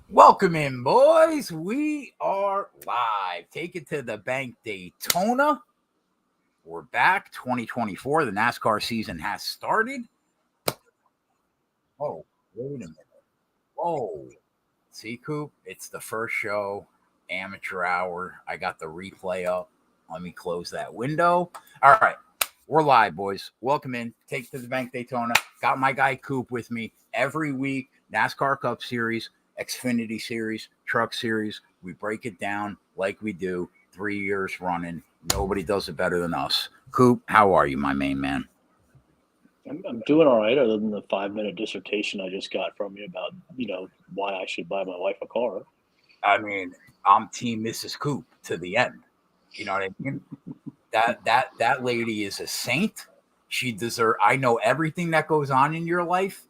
Welcome in, boys. We are live. Take it to the bank, Daytona. We're back. 2024. The NASCAR season has started. Oh, wait a minute. Whoa. See, Coop, it's the first show, amateur hour. I got the replay up. Let me close that window. All right. We're live, boys. Welcome in. Take it to the bank, Daytona. Got my guy Coop with me every week. NASCAR Cup Series, Xfinity Series, Truck Series. We break it down like we do 3 years running. Nobody does it better than us. Coop, how are you, my main man? I'm doing all right, other than the 5-minute dissertation I just got from you about, why I should buy my wife a car. I mean, I'm Team Mrs. Coop to the end. You know what I mean? That lady is a saint. She deserves. I know everything that goes on in your life.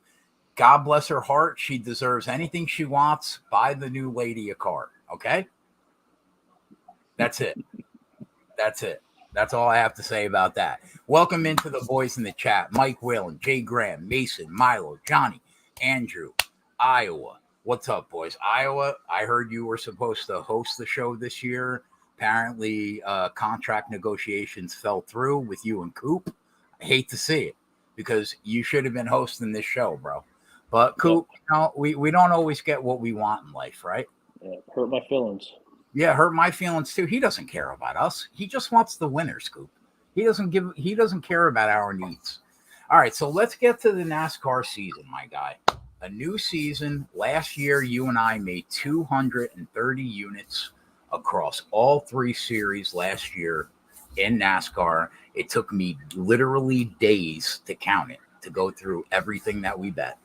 God bless her heart. She deserves anything she wants. Buy the new lady a car. Okay? That's it. That's it. That's all I have to say about that. Welcome into the boys in the chat. Mike Whalen, Jay Graham, Mason, Milo, Johnny, Andrew, Iowa. What's up, boys? Iowa, I heard you were supposed to host the show this year. Apparently, contract negotiations fell through with you and Coop. I hate to see it because you should have been hosting this show, bro. But Coop, we don't always get what we want in life, right? Yeah, hurt my feelings. Yeah, hurt my feelings too. He doesn't care about us. He just wants the winners, Scoop. He doesn't care about our needs. All right, so let's get to the NASCAR season, my guy. A new season. Last year, you and I made 230 units across all 3 series last year in NASCAR. It took me literally days to count it, to go through everything that we bet.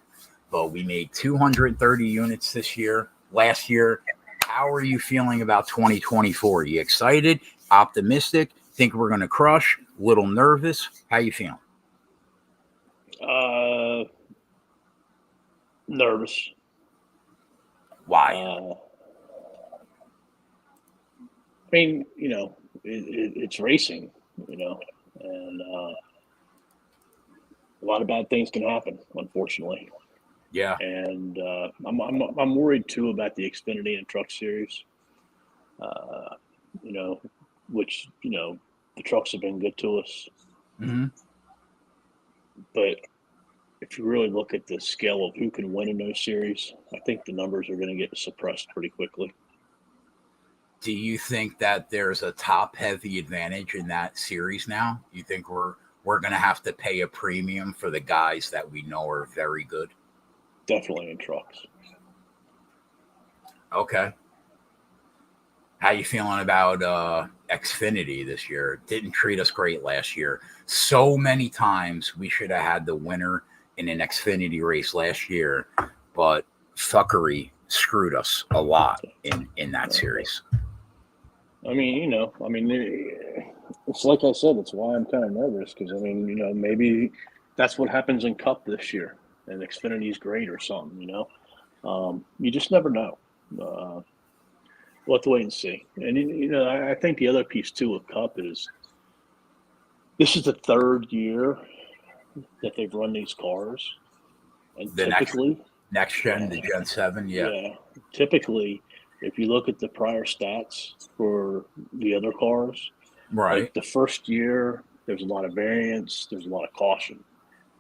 But we made 230 units this year. Last year, how are you feeling about 2024? Are you excited, optimistic, think we're going to crush, a little nervous? How you feeling? Nervous. Why? I mean, it's racing, and a lot of bad things can happen, unfortunately. Yeah. And I'm worried too about the Xfinity and Truck Series. Which the trucks have been good to us. Mm-hmm. But if you really look at the scale of who can win in those series, I think the numbers are going to get suppressed pretty quickly. Do you think that there's a top-heavy advantage in that series now? You think we're going to have to pay a premium for the guys that we know are very good? Definitely in trucks. Okay. How you feeling about Xfinity this year? Didn't treat us great last year. So many times we should have had the winner in an Xfinity race last year, but fuckery screwed us a lot in that series. I mean, it's like I said, it's why I'm kind of nervous because, maybe that's what happens in Cup this year and Xfinity's great or something, You just never know. We'll have to wait and see. And, I think the other piece, too, of Cup is this is the 3rd year that they've run these cars. And the typically... Next gen, the Gen 7, yeah. Yeah. Typically, if you look at the prior stats for the other cars, right, like the first year, there's a lot of variance, there's a lot of caution.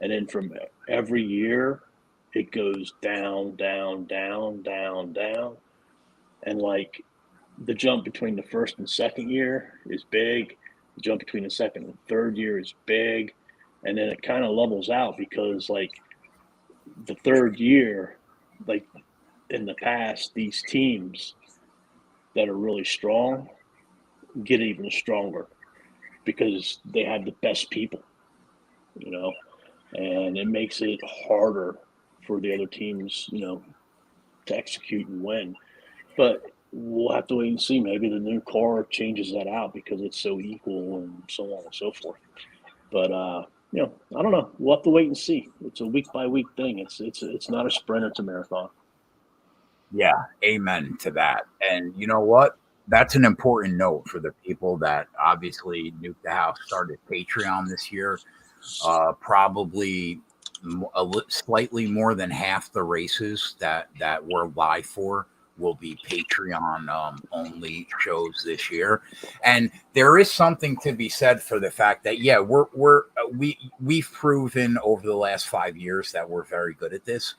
And then from every year, it goes down, down, down, down, down. And like the jump between the first and second year is big. The jump between the second and third year is big. And then it kind of levels out because like the third year, like in the past, these teams that are really strong get even stronger because they have the best people, and it makes it harder for the other teams, to execute and win. But we'll have to wait and see. Maybe the new car changes that out because it's so equal and so on and so forth. But I don't know. We'll have to wait and see. It's a week by week thing. It's not a sprint. It's a marathon. Yeah, amen to that. And you know what? That's an important note for the people that obviously Nuke the House started Patreon this year. Probably slightly more than half the races that we're live for will be Patreon only shows this year, and there is something to be said for the fact that we've proven over the last 5 years that we're very good at this,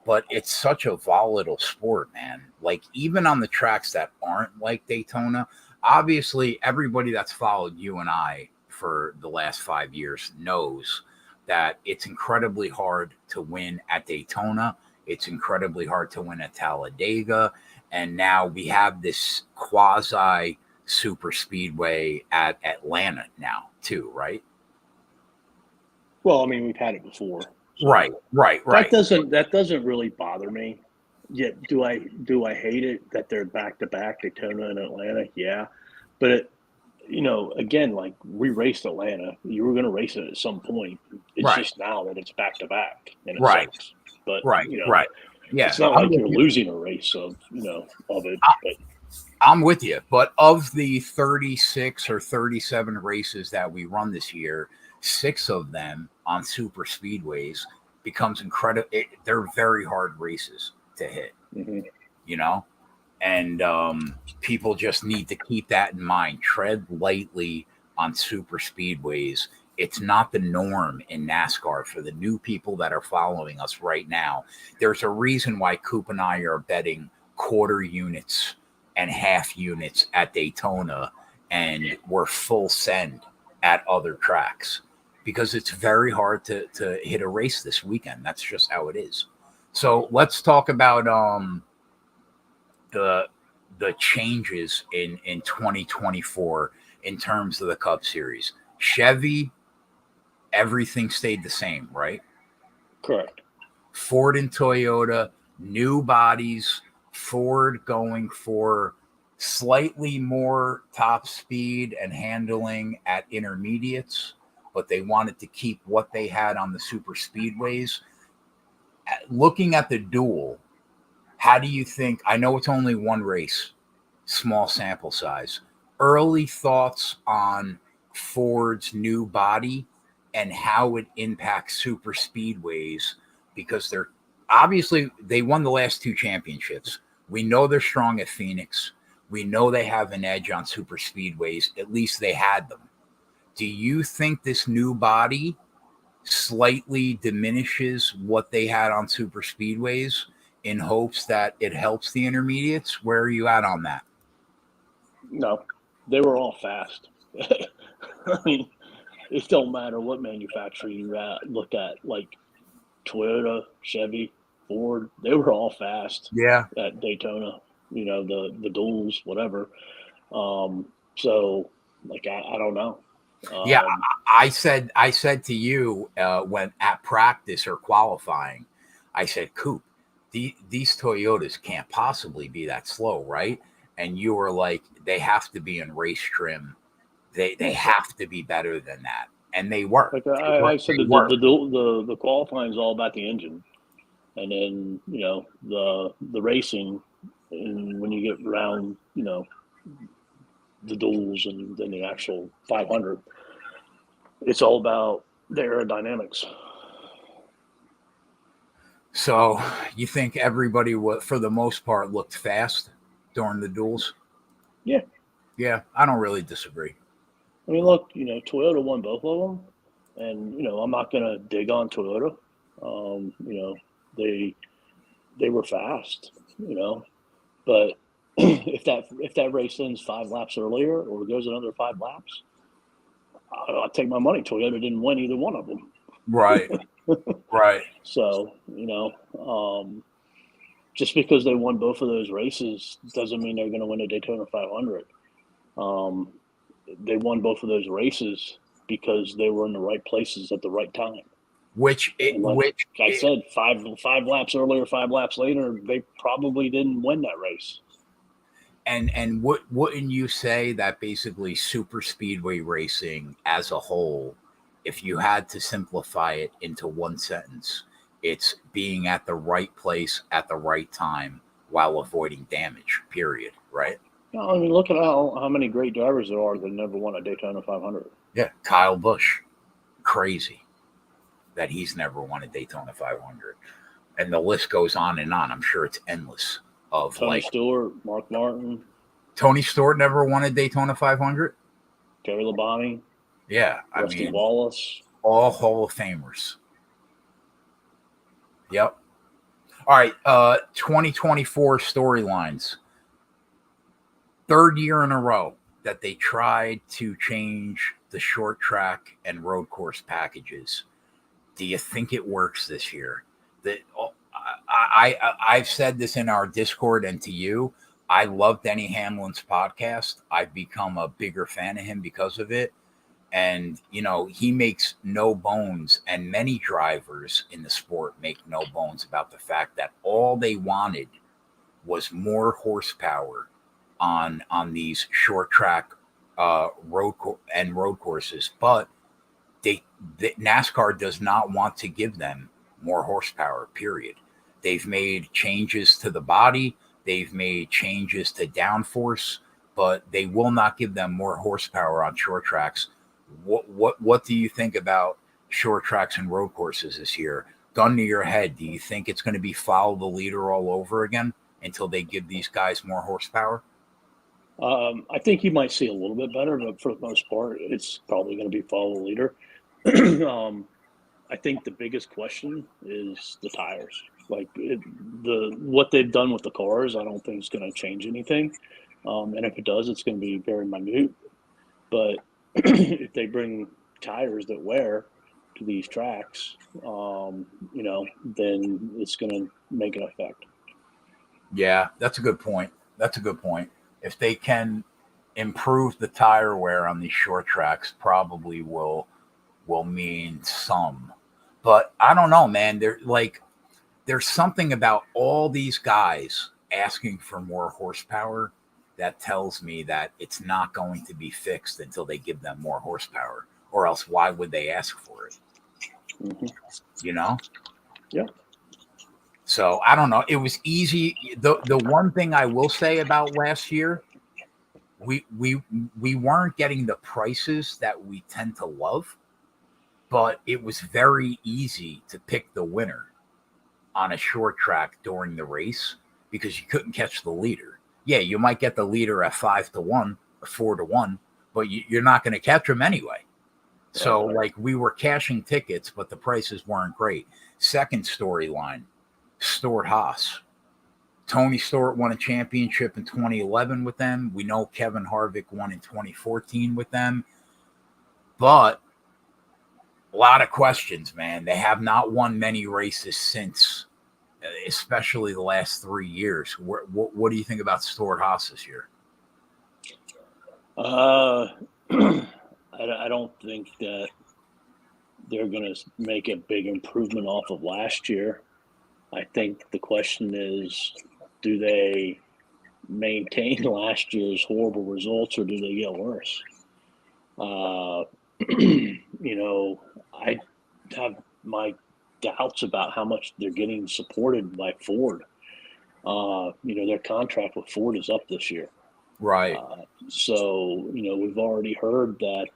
but it's such a volatile sport, man. Like even on the tracks that aren't like Daytona, obviously everybody that's followed you and I for the last 5 years knows that it's incredibly hard to win at Daytona. It's incredibly hard to win at Talladega. And now we have this quasi super speedway at Atlanta now, too, right? Well, I mean, we've had it before. So Right. That doesn't really bother me. Yet, do I hate it that they're back to back Daytona and Atlanta? Yeah, but again, like we raced Atlanta, you were going to race it at some point. It's just now that it's back to back, and it sucks. But Yeah, it's not like you're losing a race of it. But I'm with you. But of the 36 or 37 races that we run this year, 6 of them on super speedways becomes incredible. They're very hard races to hit, and people just need to keep that in mind. Tread lightly on super speedways. It's not the norm in NASCAR. For the new people that are following us right now, there's a reason why Coop and I are betting quarter units and half units at Daytona, and we're full send at other tracks, because it's very hard to hit a race this weekend. That's just how it is. So let's talk about the changes in 2024 in terms of the Cup Series. Chevy, everything stayed the same, right? correct. Ford and Toyota, new bodies. Ford going for slightly more top speed and handling at intermediates, but they wanted to keep what they had on the super speedways. Looking at the duel, how do you think? I know it's only one race, small sample size. Early thoughts on Ford's new body and how it impacts super speedways, because they're obviously they won the last 2 championships. We know they're strong at Phoenix. We know they have an edge on super speedways. At least they had them. Do you think this new body slightly diminishes what they had on super speedways in hopes that it helps the intermediates? Where are you at on that? No, they were all fast. I mean, it don't matter what manufacturer you look at, like Toyota, Chevy, Ford, they were all fast at Daytona, the duels, whatever. So, like, I don't know. I said to you when at practice or qualifying, I said, Coop, these Toyotas can't possibly be that slow, right? And you were like, they have to be in race trim. They have to be better than that. And they were. Like I said, the qualifying is all about the engine. And then, the racing, and when you get around, the duels and then the actual 500, it's all about the aerodynamics. So you think everybody, for the most part, looked fast during the duels? Yeah. Yeah, I don't really disagree. I mean, look, Toyota won both of them. And, I'm not going to dig on Toyota. They were fast, but if that race ends 5 laps earlier or goes another 5 laps, I'll take my money. Toyota didn't win either one of them. Right. So, just because they won both of those races doesn't mean they're going to win a Daytona 500. They won both of those races because they were in the right places at the right time. Which I said, 5 laps earlier, 5 laps later, they probably didn't win that race. And wouldn't you say that basically super speedway racing as a whole, if you had to simplify it into one sentence, it's being at the right place at the right time while avoiding damage, period, right? No, I mean, look at how many great drivers there are that never won a Daytona 500. Yeah, Kyle Busch, crazy. that he's never won a Daytona 500. And the list goes on and on. I'm sure it's endless of Tony Stewart, Mark Martin, Tony Stewart never won a Daytona 500. Gary Labonte, Yeah, Rusty Wallace, all Hall of Famers. Yep. All right, 2024 storylines. Third year in a row that they tried to change the short track and road course packages. Do you think it works this year? That I've said this in our Discord and to you. I love Denny Hamlin's podcast. I've become a bigger fan of him because of it. And, he makes no bones, and many drivers in the sport make no bones about the fact that all they wanted was more horsepower on these short track road courses. But NASCAR does not want to give them more horsepower, period. They've made changes to the body. They've made changes to downforce, but they will not give them more horsepower on short tracks. What do you think about short tracks and road courses this year? Gun to your head, do you think it's going to be follow the leader all over again until they give these guys more horsepower? I think you might see a little bit better, but for the most part, it's probably going to be follow the leader. I think the biggest question is the tires. Like what they've done with the cars, I don't think it's going to change anything. And if it does, it's going to be very minute. But if they bring tires that wear to these tracks, then it's going to make an effect. Yeah, that's a good point. If they can improve the tire wear on these short tracks, probably will mean some. But I don't know, man. There's something about all these guys asking for more horsepower that tells me that it's not going to be fixed until they give them more horsepower, or else why would they ask for it? Mm-hmm. Yeah. So I don't know. It was easy. The one thing I will say about last year, we weren't getting the prices that we tend to love, but it was very easy to pick the winner on a short track during the race because you couldn't catch the leader. Yeah, you might get the leader at 5-1 or 4-1, but you're not going to catch him anyway. So, we were cashing tickets, but the prices weren't great. Second storyline, Stewart-Haas. Tony Stewart won a championship in 2011 with them. We know Kevin Harvick won in 2014 with them. But a lot of questions, man. They have not won many races since, especially the last 3 years. What do you think about Stewart-Haas this year? I don't think that they're going to make a big improvement off of last year. I think the question is, do they maintain last year's horrible results or do they get worse? I have my doubts about how much they're getting supported by Ford. Their contract with Ford is up this year. Right. So we've already heard that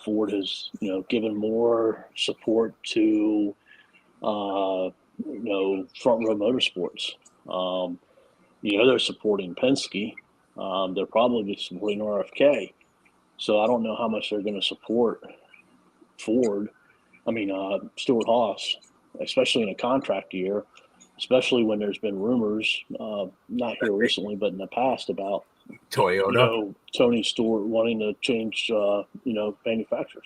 Ford has, given more support to, Front Row Motorsports. They're supporting Penske. They're probably supporting RFK. So I don't know how much they're going to support Stewart-Haas, especially in a contract year, especially when there's been rumors, not here recently, but in the past about Toyota. Tony Stewart wanting to change, manufacturers.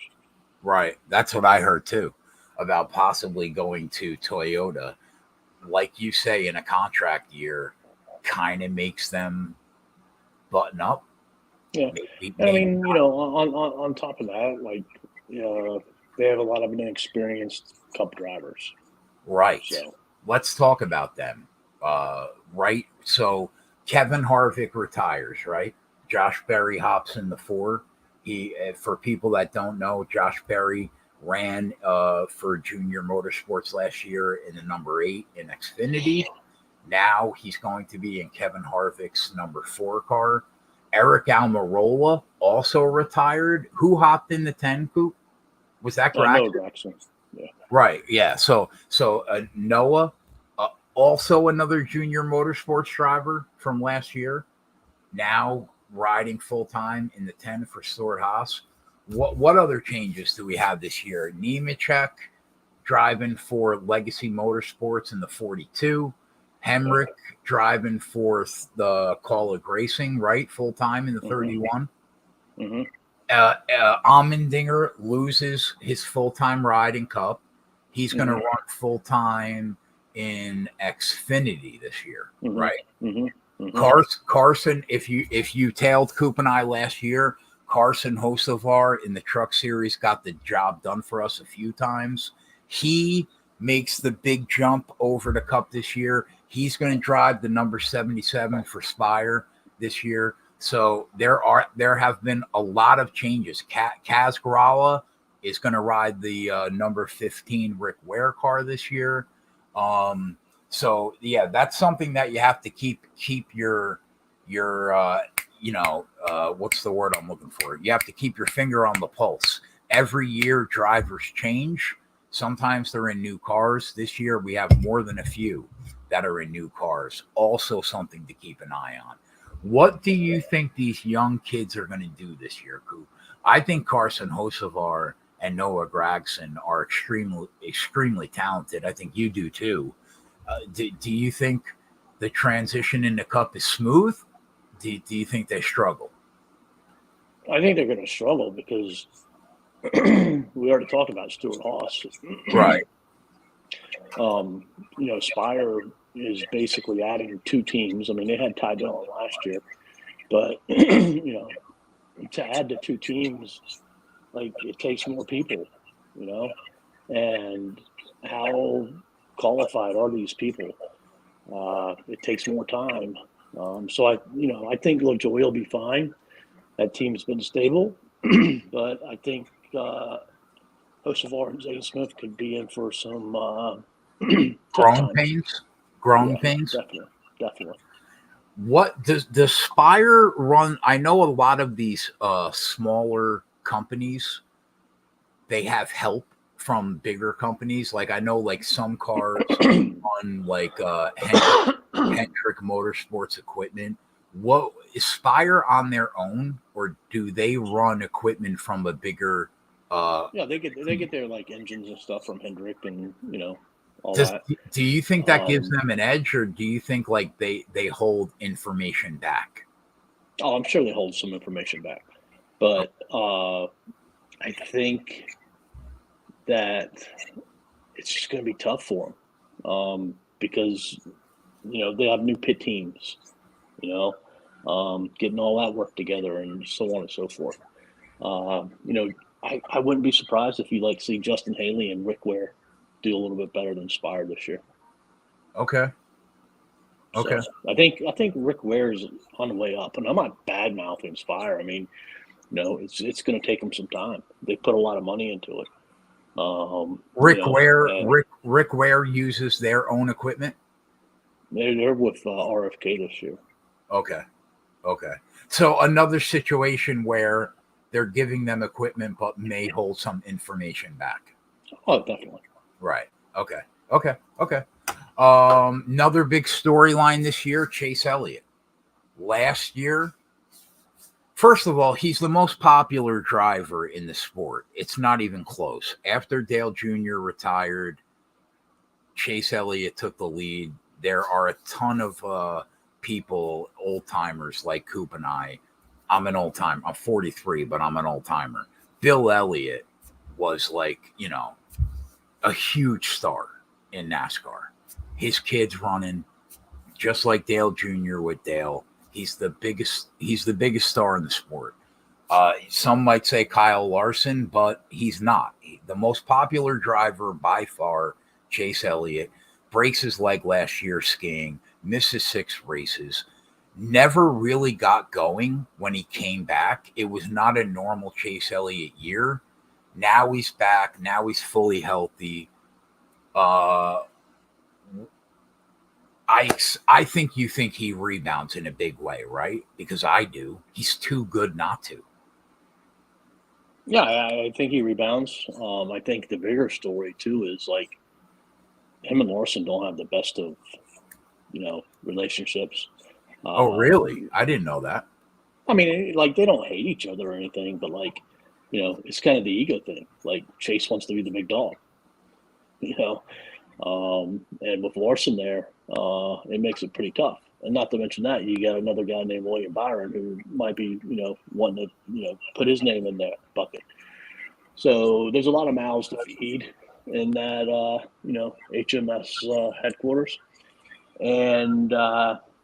Right. That's what I heard too, about possibly going to Toyota. Like you say, in a contract year, kind of makes them button up. Yeah. Maybe on top of that, they have a lot of inexperienced Cup drivers. Right. So let's talk about them. Right. So Kevin Harvick retires, right? Josh Berry hops in the 4. For people that don't know, Josh Berry ran for Junior Motorsports last year in the number 8 in Xfinity. Now he's going to be in Kevin Harvick's number 4 car. Eric Almirola also retired. Who hopped in the 10, Coop? Was that Gragson? No, Gragson. Yeah. Right. Yeah. So Noah, also another junior motorsports driver from last year, now riding full time in the 10 for Stuart Haas. What other changes do we have this year? Nemechek driving for Legacy Motorsports in the 42. Hemrick driving for the Call of Racing, right? Full time in the 31. Mm-hmm. Almendinger loses his full time ride in Cup. He's going to run full time in Xfinity this year, right? Carson, if you tailed Coop and I last year, Carson Hocevar in the Truck Series got the job done for us a few times. He makes the big jump over the Cup this year. He's going to drive the number 77 for Spire this year. So there have been a lot of changes. Kaz Gralla is going to ride the number 15 Rick Ware car this year. So yeah, that's something that you have to keep your what's the word I'm looking for? You have to keep your finger on the pulse. Every year drivers change. Sometimes they're in new cars. This year we have more than a few that are in new cars. Also something to keep an eye on. What do you think these young kids are going to do this year, Coop? I think Carson Hocevar and Noah Gragson are extremely talented. I think you do too. Do you think the transition in the Cup is smooth? Do you think they struggle? I think they're going to struggle because we already talked about Stuart Haas. Right. Spire is basically adding 2 teams. I mean, they had Ty Dillon last year, but to add the 2 teams, like it takes more people, and how qualified are these people? It takes more time. So I think LaJoy will be fine. That team's been stable, but I think Hocevar and Zane Smith could be in for some growing pains. Growing pains. Definitely. What does Spire run? I know a lot of these smaller companies, they have help from bigger companies. Like I know, like some cars on like Hendrick Motorsports equipment. What is Spire on their own, or do they run equipment from a bigger? They get their like engines and stuff from Hendrick and all that. that. Do you think that gives them an edge, or do you think like they hold information back? Oh, I'm sure they hold some information back, but I think that it's just going to be tough for them because they have new pit teams, getting all that work together and so on and so forth. I wouldn't be surprised if you see Justin Haley and Rick Ware do a little bit better than Spire this year. Okay. So I think Rick Ware is on the way up, and I'm not bad mouthing Spire. I mean, it's going to take them some time. They put a lot of money into it. Rick Ware uses their own equipment. They're with RFK this year. Okay. So another situation where they're giving them equipment, but may hold some information back. Oh, definitely. Right. Okay. Another big storyline this year, Chase Elliott. Last year, first of all, he's the most popular driver in the sport. It's not even close. After Dale Jr. retired, Chase Elliott took the lead. There are a ton of people, old timers like Coop and I. I'm an old timer. I'm 43, but I'm an old timer. Bill Elliott was a huge star in NASCAR. His kid's running just like Dale Jr. with Dale. He's the biggest star in the sport. Some might say Kyle Larson, but he's not. The most popular driver by far, Chase Elliott, breaks his leg last year skiing, misses 6 races, never really got going when he came back. It was not a normal Chase Elliott year. Now he's back. Now he's fully healthy. I think you think he rebounds in a big way, right? Because I do. He's too good not to. Yeah, I think he rebounds. I think the bigger story too is like him and Larson don't have the best of relationships. Oh, really? Um, I didn't know that. I mean, like they don't hate each other or anything, but like it's kind of the ego thing. Like Chase wants to be the big dog, you know, and with Larson there, it makes it pretty tough. And not to mention that you got another guy named William Byron who might be wanting to put his name in that bucket. So there's a lot of mouths to feed in that HMS headquarters, and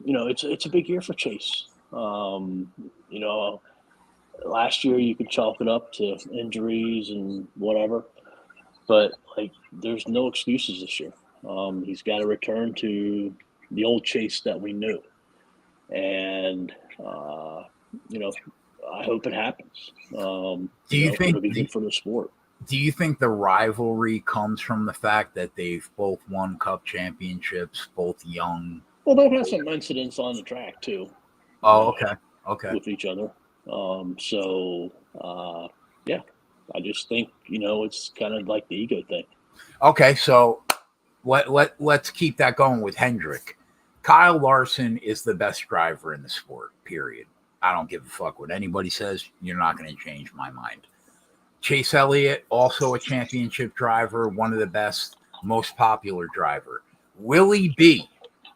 it's a big year for Chase. You know, last year you could chalk it up to injuries and whatever, but like there's no excuses this year. He's got to return to the old Chase that we knew, and you know, I hope it happens. Do you It'll think be good for the sport. do you think the rivalry comes from the fact that they've both won cup championships, both young? Well, they've had some incidents on the track too, Oh, okay. Okay. with each other. So yeah, I just think it's kind of like the ego thing. Okay, so let's keep that going with Hendrick. Kyle Larson is the best driver in the sport, period. I don't give a fuck what anybody says. You're not going to change my mind. Chase Elliott, also a championship driver, one of the best, most popular driver. Willie B,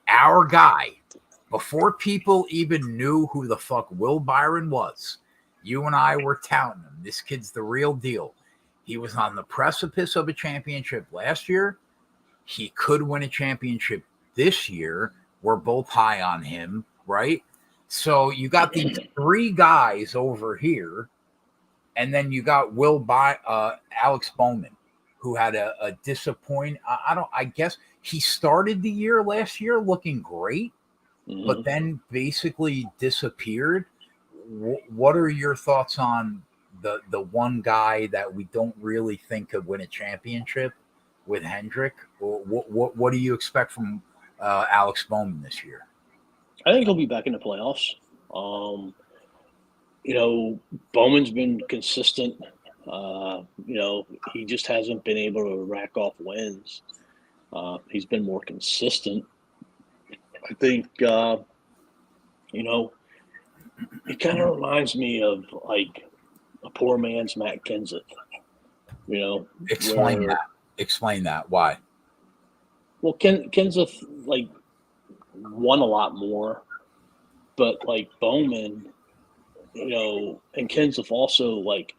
our guy, before people even knew who the fuck Will Byron was, you and I were touting him. This kid's the real deal. He was on the precipice of a championship last year. He could win a championship this year. We're both high on him, right? So you got these three guys over here, and then you got Alex Bowman, who had a disappoint. I don't. I guess he started the year last year looking great, but Hmm. then basically disappeared. What are your thoughts on the one guy that we don't really think could win a championship with Hendrick? What do you expect from Alex Bowman this year? I think he'll be back in the playoffs. Um, you know, Bowman's been consistent. He just hasn't been able to rack off wins. He's been more consistent. I think, you know, it kind of reminds me of like a poor man's Matt Kenseth, Explain where, that. Explain that. Why? well, Kenseth, like, won a lot more, but like Bowman, and Kenseth also, like,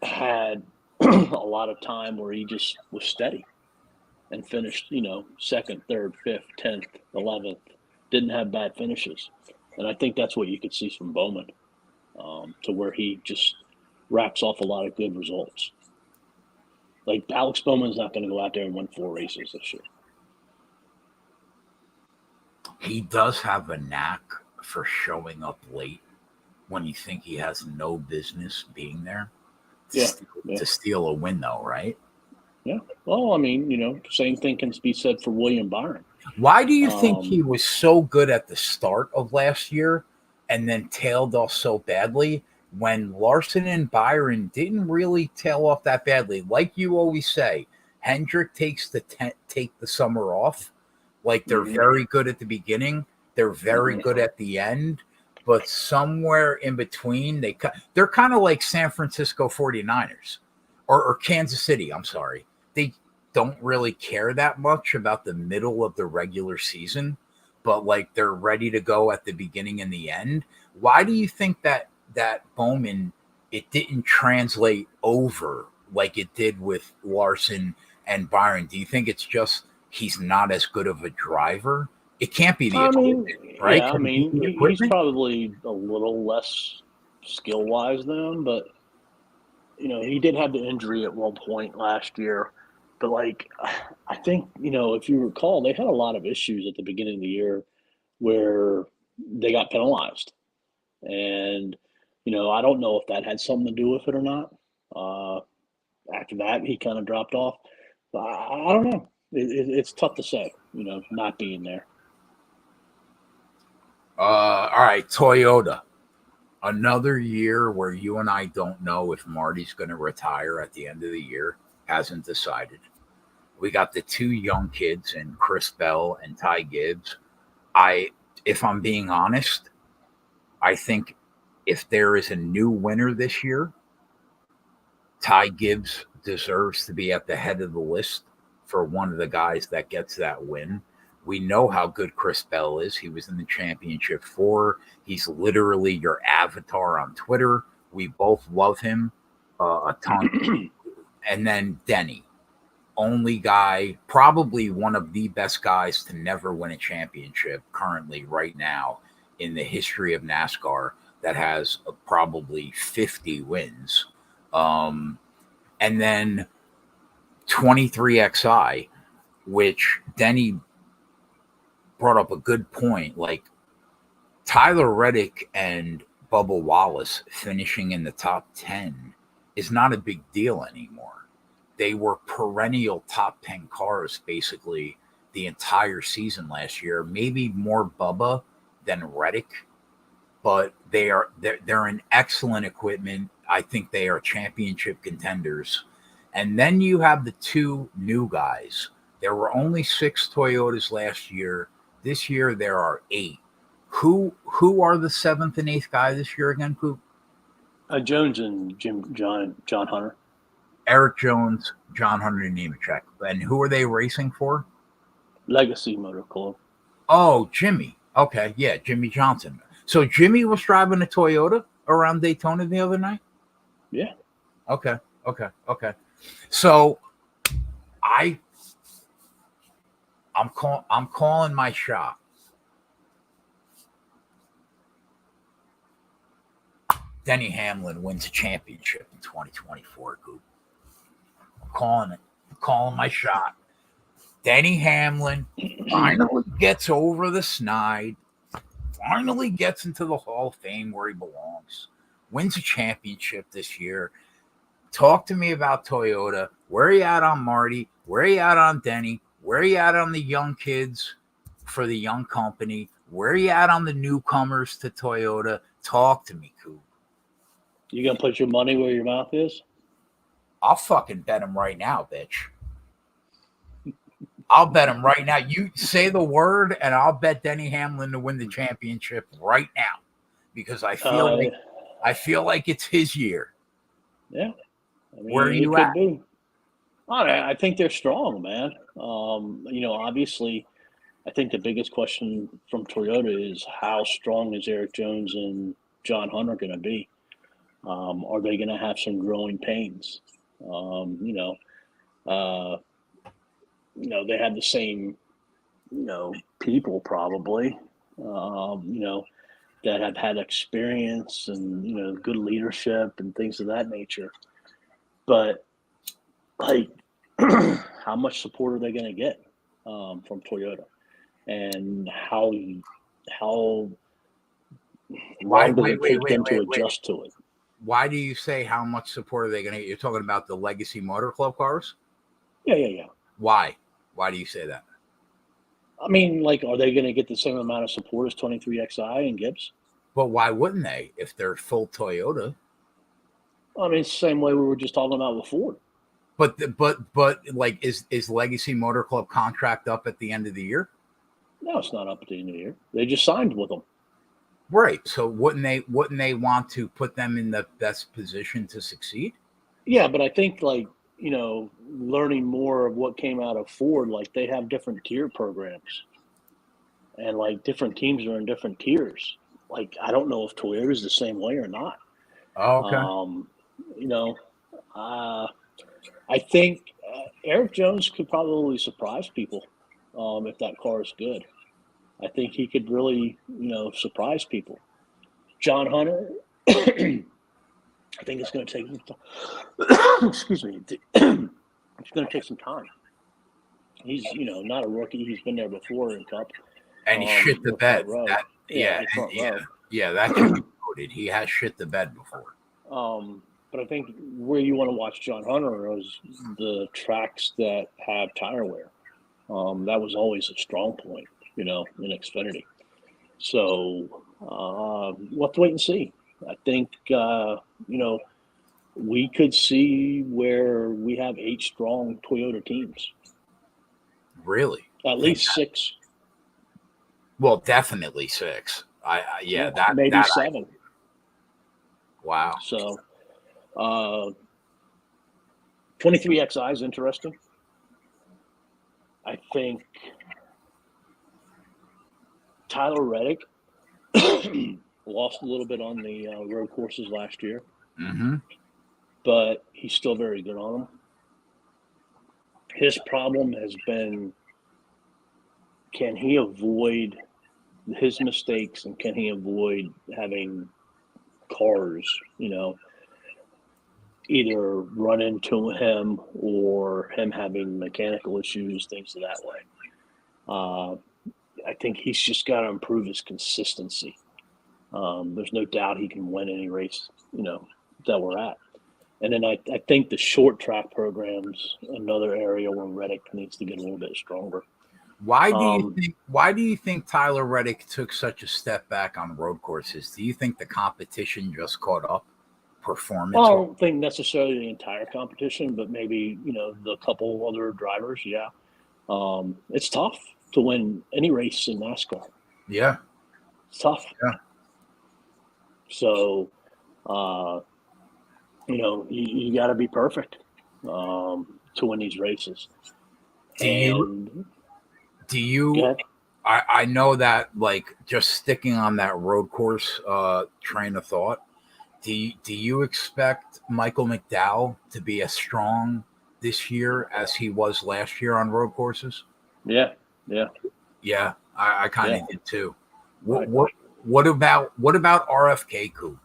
had a lot of time where he just was steady and finished, second, third, fifth, 10th, 11th. Didn't have bad finishes. And I think that's what you could see from Bowman, to where he just wraps off a lot of good results. Like Alex Bowman's not going to go out there and win 4 races this year. He does have a knack for showing up late when you think he has no business being there Yeah, yeah, to steal a win, though, right? yeah. Well, I mean, same thing can be said for William Byron. Why do you think he Um, was so good at the start of last year and then tailed off so badly when Larson and Byron didn't really tail off that badly? Like you always say, Hendrick take the summer off. Like they're mhm, very good at the beginning, they're very mhm. good at the end, but somewhere in between they're kind of like San Francisco 49ers or Kansas City, I'm sorry. They don't really care that much about the middle of the regular season, but like they're ready to go at the beginning and the end. Why do you think that Bowman it didn't translate over like it did with Larson and Byron? Do you think it's just he's not as good of a driver? It can't be the I mean, equipment, right? yeah, I Can it be mean, the he's equipment? probably a little less skill wise than him, but he did have the injury at one point last year. But like, I think if you recall, they had a lot of issues at the beginning of the year where they got penalized, and I don't know if that had something to do with it or not. Uh, After that, he kind of dropped off. But I don't know. It's tough to say, not being there. All right, Toyota. Another year where you and I don't know if Marty's going to retire at the end of the year. Hasn't decided. We got the two young kids and Chris Bell and Ty Gibbs. If I'm being honest, I think if there is a new winner this year, Ty Gibbs deserves to be at the head of the list for one of the guys that gets that win. We know how good Chris Bell is. He was in the championship four. He's literally your avatar on Twitter. We both love him a ton. And then Denny, only guy, probably one of the best guys to never win a championship currently, right now, in the history of NASCAR, that has probably 50 wins. And then 23XI, which Denny brought up a good point. Like Tyler Reddick and Bubba Wallace finishing in the top 10 is not a big deal anymore. They were perennial top 10 cars basically the entire season last year, maybe more Bubba than Reddick, but they're an excellent equipment. I think they are championship contenders. And then you have the two new guys. There were only 6 Toyotas last year. This year there are 8. Who are the 7th and 8th guy this year again, Coop? Jones and John Hunter. Eric Jones, John Hunter, and Nemechek. And who are they racing for? Legacy Motor Club. Oh, Jimmy. Okay, yeah, Jimmy Johnson. So Jimmy was driving a Toyota around Daytona the other night? Yeah. Okay. So I'm calling my shot. Denny Hamlin wins a championship in 2024, Coop. I'm calling it. I'm calling my shot. Denny Hamlin finally gets over the snide, finally gets into the Hall of Fame where he belongs, wins a championship this year. Talk to me about Toyota. Where are you at on Marty? Where are you at on Denny? Where are you at on the young kids for the young company? Where are you at on the newcomers to Toyota? Talk to me, Coop. You gonna put your money where your mouth is? I'll fucking bet him right now, bitch. I'll bet him right now. You say the word, and I'll bet Denny Hamlin to win the championship right now, because I feel like it's his year. Yeah. I mean, where are you at? I think they're strong, man. Obviously, I think the biggest question from Toyota is how strong is Eric Jones and John Hunter going to be? Are they going to have some growing pains? They have the same, people probably, that have had experience and, good leadership and things of that nature. But, like, how much support are they going to get from Toyota? And how long does it take them to adjust to it? Why do you say how much support are they going to get? You're talking about the Legacy Motor Club cars? Yeah. Why? Why do you say that? I mean, like, are they going to get the same amount of support as 23XI and Gibbs? But why wouldn't they if they're full Toyota? I mean, it's the same way we were just talking about with Ford. But like, is Legacy Motor Club contract up at the end of the year? No, it's not up at the end of the year. They just signed with them. Right. So wouldn't they want to put them in the best position to succeed? Yeah, but I think, like, learning more of what came out of Ford, like, they have different tier programs, and like different teams are in different tiers. Like, I don't know if Toyota is the same way or not. Oh, okay. I think Eric Jones could probably surprise people if that car is good. I think he could really, surprise people. John Hunter, I think it's going to take. Excuse me. It's going to take some time. He's, not a rookie. He's been there before in Cup. And he shit the bed. That should be noted. He has shit the bed before. But I think where you want to watch John Hunter is the tracks that have tire wear. That was always a strong point, in Xfinity. So we'll have to wait and see. I think we could see where we have 8 strong Toyota teams, Really? at Think least 6. well, definitely 6. Yeah, Maybe 7. Wow. So 23XI is interesting. I think Tyler Reddick lost a little bit on the road courses last year, Mm-hmm. but he's still very good on them. His problem has been, can he avoid his mistakes, and can he avoid having cars, either run into him or him having mechanical issues, things of that way. I think he's just got to improve his consistency. There's no doubt he can win any race, that we're at. And then I think the short track program's another area where Reddick needs to get a little bit stronger. Why do you think Tyler Reddick took such a step back on road courses? Do you think the competition just caught up performance? Well, I don't think necessarily the entire competition, but maybe, the couple other drivers, yeah. It's tough to win any race in NASCAR. Yeah. It's tough. Yeah. So, you got to be perfect to win these races. Do you I know that, like, just sticking on that road course train of thought, do you expect Michael McDowell to be as strong this year as he was last year on road courses? Yeah. I kind of did too. Right. What about RFK Coop?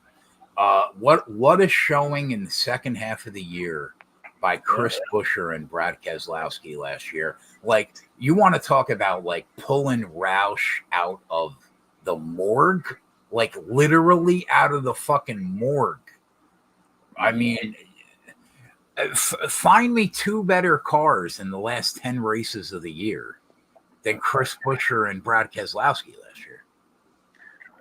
What is showing in the second half of the year by Chris Buescher and Brad Keselowski last year? Like, you want to talk about, like, pulling Roush out of the morgue, like literally out of the fucking morgue. I mean, find me 2 better cars in the last 10 races of the year than Chris Buescher and Brad Keselowski last year.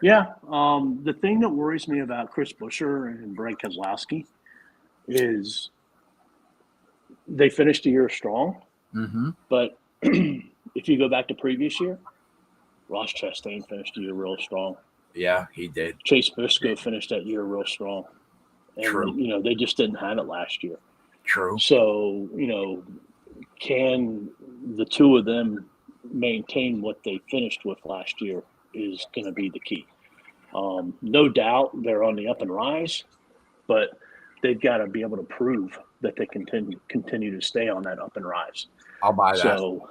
Yeah. The thing that worries me about Chris Buescher and Brad Keselowski is they finished the year strong, but if you go back to previous year, Ross Chastain finished the year real strong. Yeah, he did. Chase Briscoe finished that year real strong. And, True. They just didn't have it last year. True. So, can the two of them maintain what they finished with last year is going to be the key. No doubt they're on the up and rise, but they've got to be able to prove that they continue to stay on that up and rise. I'll buy that. So,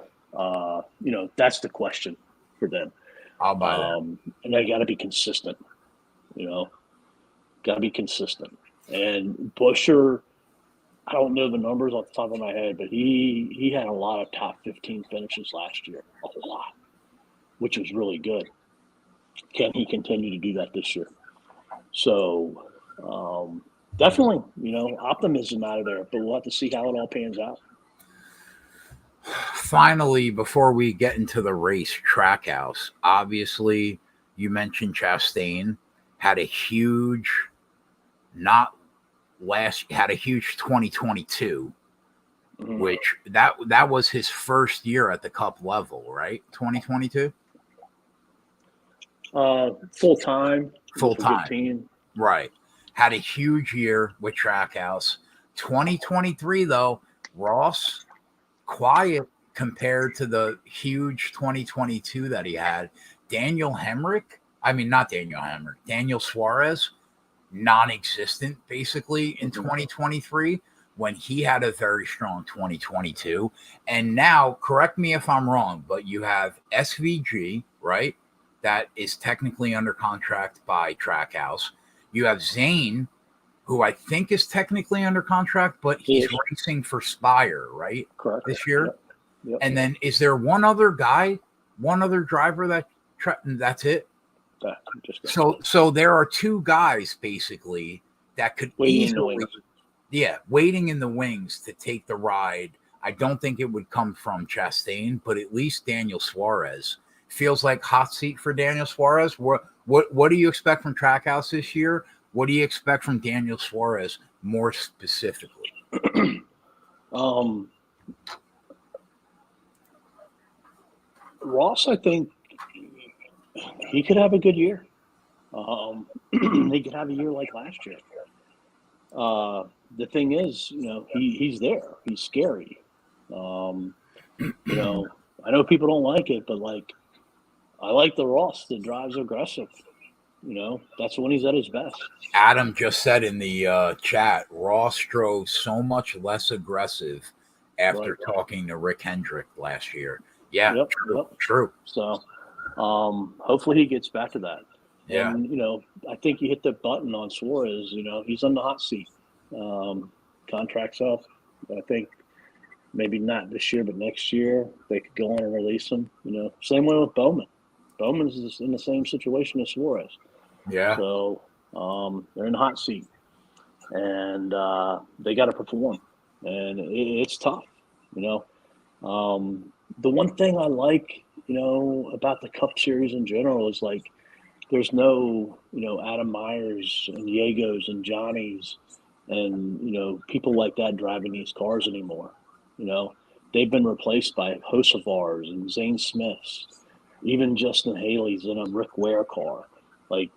that's the question for them. I'll buy that. And they got to be consistent, got to be consistent. And Buescher, I don't know the numbers off the top of my head, but he had a lot of top 15 finishes last year, a lot, which was really good. Can he continue to do that this year? So definitely, optimism out of there, but we'll have to see how it all pans out. Finally, before we get into the race, Trackhouse, obviously you mentioned Chastain had a huge 2022, which that was his first year at the Cup level, right? 2022. Full time, right? Had a huge year with Trackhouse. 2023 though, Ross, quiet compared to the huge 2022 that he had. Daniel Suarez, non-existent basically in 2023 when he had a very strong 2022. And now, correct me if I'm wrong, but you have SVG, right? That is technically under contract by Trackhouse. You have Zane, who I think is technically under contract, but he's racing for Spire, right? Correct. This year. Yep. And then is there one other driver that's it? So there are 2 guys basically that could waiting in the wings to take the ride. I don't think it would come from Chastain, but at least Daniel Suarez feels like hot seat for Daniel Suarez. What do you expect from Trackhouse this year? What do you expect from Daniel Suarez more specifically? Ross, I think he could have a good year. He could have a year like last year. The thing is, he's there. He's scary. I know people don't like it, but I like the Ross that drives aggressive. That's when he's at his best. Adam just said in the chat, Ross drove so much less aggressive after talking to Rick Hendrick last year. Yeah, true. So hopefully he gets back to that. Yeah. And, I think you hit the button on Suarez. He's on the hot seat. Contract's up. I think maybe not this year, but next year they could go on and release him. Same way with Bowman. Bowman's in the same situation as Suarez. Yeah. So they're in the hot seat. And they got to perform. And it's tough, The one thing I like, about the Cup Series in general is there's no, Adam Myers and Diegos and Johnnies and, people like that driving these cars anymore. They've been replaced by Hosevars and Zane Smiths, even Justin Haley's in a Rick Ware car. It's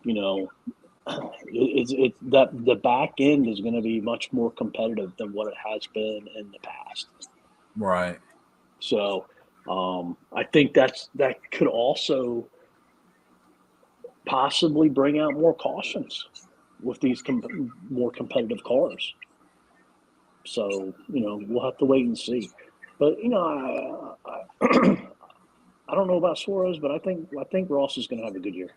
that the back end is going to be much more competitive than what it has been in the past. Right. So I think that could also possibly bring out more cautions with these more competitive cars. So, we'll have to wait and see. But, I don't know about Suarez, but I think Ross is going to have a good year.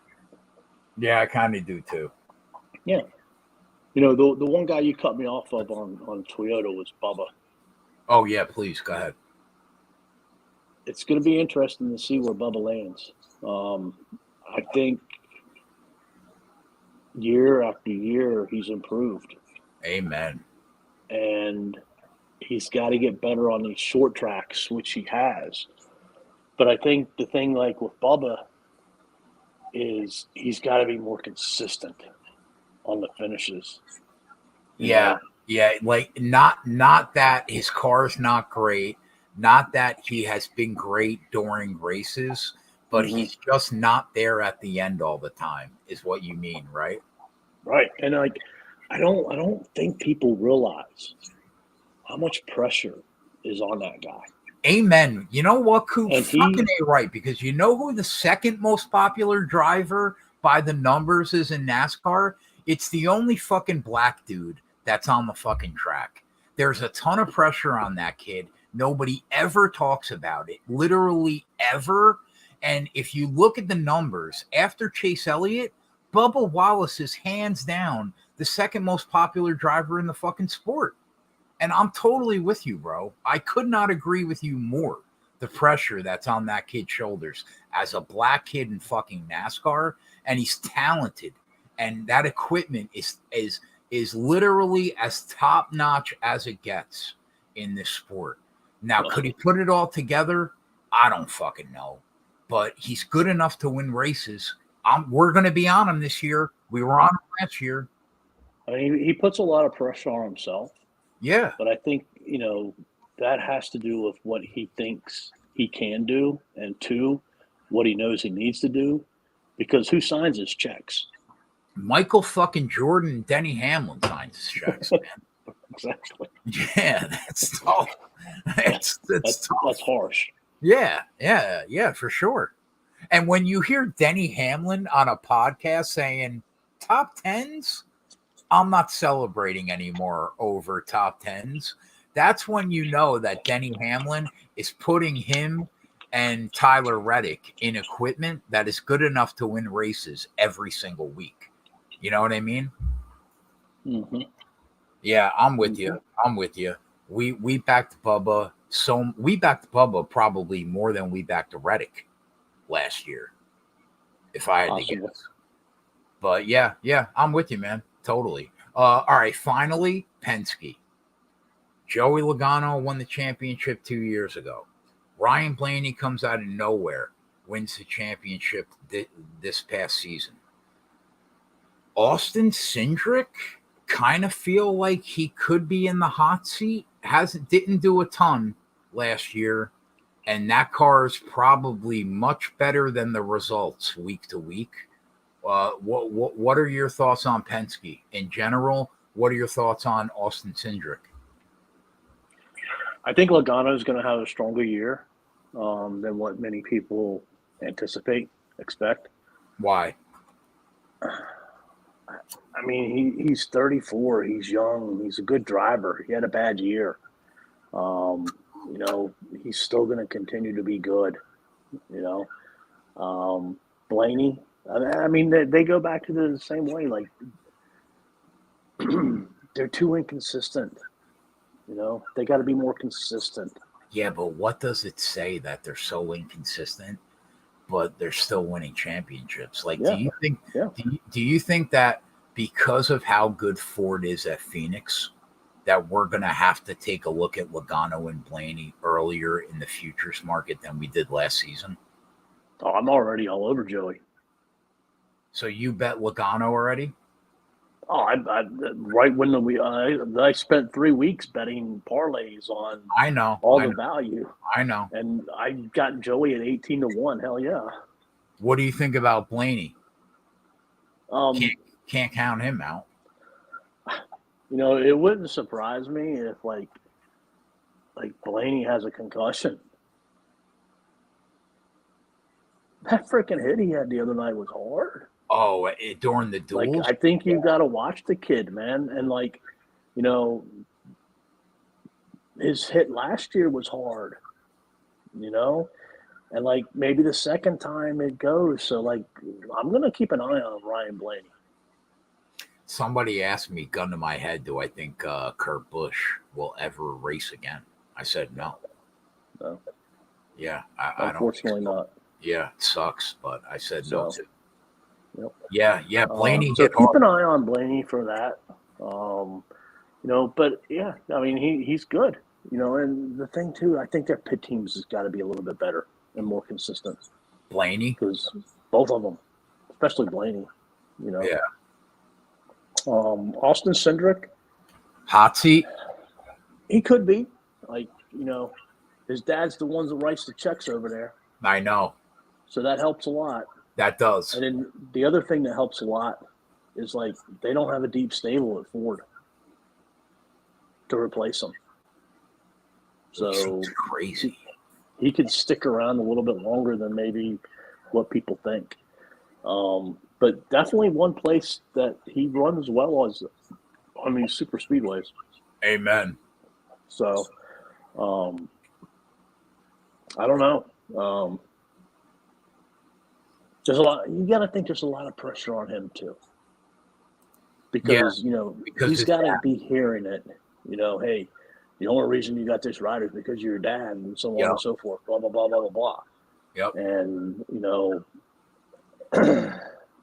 Yeah, I kind of do too. Yeah. The one guy you cut me off of on Toyota was Bubba. Oh, yeah, please, go ahead. It's going to be interesting to see where Bubba lands. I think year after year he's improved. Amen. And he's got to get better on these short tracks, which he has. But I think the thing with Bubba is he's got to be more consistent on the finishes. Yeah. Yeah. Not that his car's not great, not that he has been great during races, but he's just not there at the end all the time, is what you mean, right? Right. And I don't think people realize how much pressure is on that guy. Amen. You know what, Coop? Fucking A right, because you know who the second most popular driver by the numbers is in NASCAR? It's the only fucking black dude that's on the fucking track. There's a ton of pressure on that kid. Nobody ever talks about it, literally ever. And if you look at the numbers, after Chase Elliott, Bubba Wallace is hands down the second most popular driver in the fucking sport. And I'm totally with you, bro. I could not agree with you more. The pressure that's on that kid's shoulders as a black kid in fucking NASCAR, and he's talented, and that equipment is literally as top notch as it gets in this sport. Now, could he put it all together? I don't fucking know, but he's good enough to win races. We're going to be on him this year. We were on him last year. I mean, he puts a lot of pressure on himself. Yeah. But I think, that has to do with what he thinks he can do, and two, what he knows he needs to do, because who signs his checks? Michael fucking Jordan and Denny Hamlin signs his checks, man. Exactly. Yeah, that's tough. That's tough. That's harsh. Yeah, for sure. And when you hear Denny Hamlin on a podcast saying top tens, I'm not celebrating anymore over top tens. That's when you know that Denny Hamlin is putting him and Tyler Reddick in equipment that is good enough to win races every single week. You know what I mean? Mm-hmm. Yeah, I'm with you. I'm with you. We backed Bubba. So we backed Bubba probably more than we backed Reddick last year, if I had to guess. But yeah, I'm with you, man. Totally. All right, finally, Penske. Joey Logano won the championship 2 years ago. Ryan Blaney comes out of nowhere, wins the championship this past season. Austin Cindric kind of feel like he could be in the hot seat. Didn't do a ton last year, and that car is probably much better than the results week to week. What are your thoughts on Penske in general? What are your thoughts on Austin Cindric? I think Logano is going to have a stronger year than what many people expect. Why? I mean, he's 34. He's young. He's a good driver. He had a bad year. He's still going to continue to be good. Blaney. I mean, they go back to the same way. Like they're too inconsistent. They got to be more consistent. Yeah, but what does it say that they're so inconsistent, but they're still winning championships? Like, Yeah. do you think? Yeah. Do you think that because of how good Ford is at Phoenix, that we're going to have to take a look at Logano and Blaney earlier in the futures market than we did last season? Oh, I'm already all over Joey. So you bet Logano already? Oh, I right when I spent 3 weeks betting parlays on the value. I know. And I got Joey at 18-1. Hell yeah. What do you think about Blaney? Can't Can't count him out. It wouldn't surprise me if like Blaney has a concussion. That freaking hit he had the other night was hard. Oh, during the duels? Like, I think you got to watch the kid, man. And, his hit last year was hard, And, maybe the second time it goes. So, I'm going to keep an eye on Ryan Blaney. Somebody asked me, gun to my head, do I think Kurt Busch will ever race again? I said no. No. Yeah, Unfortunately not. Yeah, it sucks, but I said no too. Yep. Yeah, Blaney. So keep an eye on Blaney for that. But yeah, I mean he's good. And the thing too, I think their pit teams has got to be a little bit better and more consistent. Blaney, because both of them, especially Blaney. Yeah. Austin Cindric, hot seat. He could be his dad's the one that writes the checks over there. I know. So that helps a lot. That does. And then the other thing that helps a lot is they don't have a deep stable at Ford to replace him. So it's crazy. He could stick around a little bit longer than maybe what people think. But definitely one place that he runs well is on these super speedways. Amen. So I don't know. There's a lot. You got to think there's a lot of pressure on him too, because he's got to be hearing it. Hey, the only reason you got this ride is because of your dad, and so on and so forth. Blah blah blah blah blah blah. Yep. And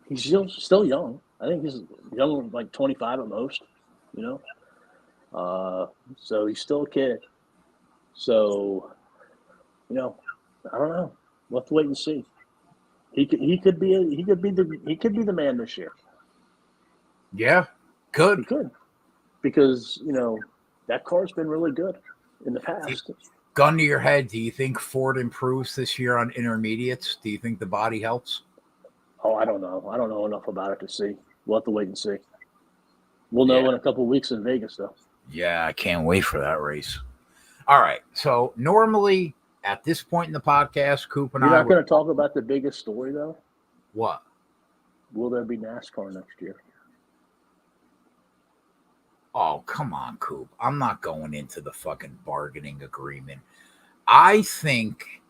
he's still young. I think he's young, like 25 at most. So he's still a kid. So I don't know. We'll have to wait and see. He could be the man this year. Yeah, could. He could, because that car's been really good in the past. Gun to your head, do you think Ford improves this year on intermediates? Do you think the body helps? Oh, I don't know. I don't know enough about it to see. We'll have to wait and see. We'll know in a couple of weeks in Vegas, though. Yeah, I can't wait for that race. All right. So normally at this point in the podcast, Coop and You're not going to talk about the biggest story, though? What? Will there be NASCAR next year? Oh, come on, Coop. I'm not going into the fucking bargaining agreement. I think,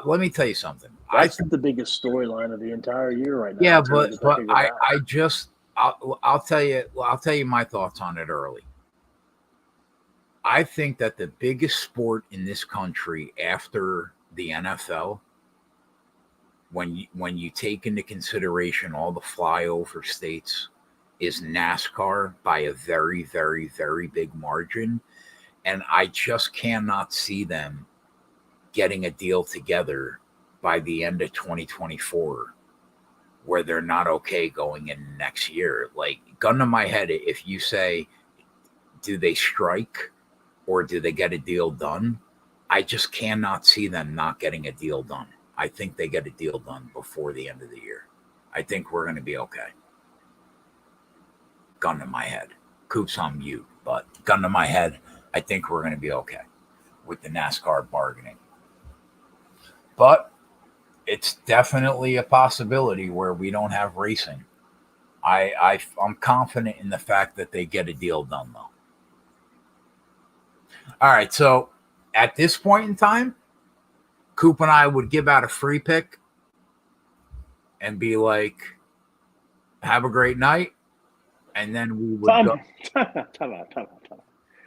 let me tell you something. That's the biggest storyline of the entire year right now. Yeah, but I'll tell you my thoughts on it early. I think that the biggest sport in this country after the NFL, when you take into consideration all the flyover states, is NASCAR by a very, very, very big margin. And I just cannot see them getting a deal together by the end of 2024 where they're not okay going in next year. Like, gun to my head, if you say, do they strike or do they get a deal done? I just cannot see them not getting a deal done. I think they get a deal done before the end of the year. I think we're going to be okay. Gun to my head. Coop's on mute, but gun to my head, I think we're going to be okay with the NASCAR bargaining. But it's definitely a possibility where we don't have racing. I'm confident in the fact that they get a deal done, though. All right, so at this point in time, Coop and I would give out a free pick and be like, have a great night. And then we would go. Time out.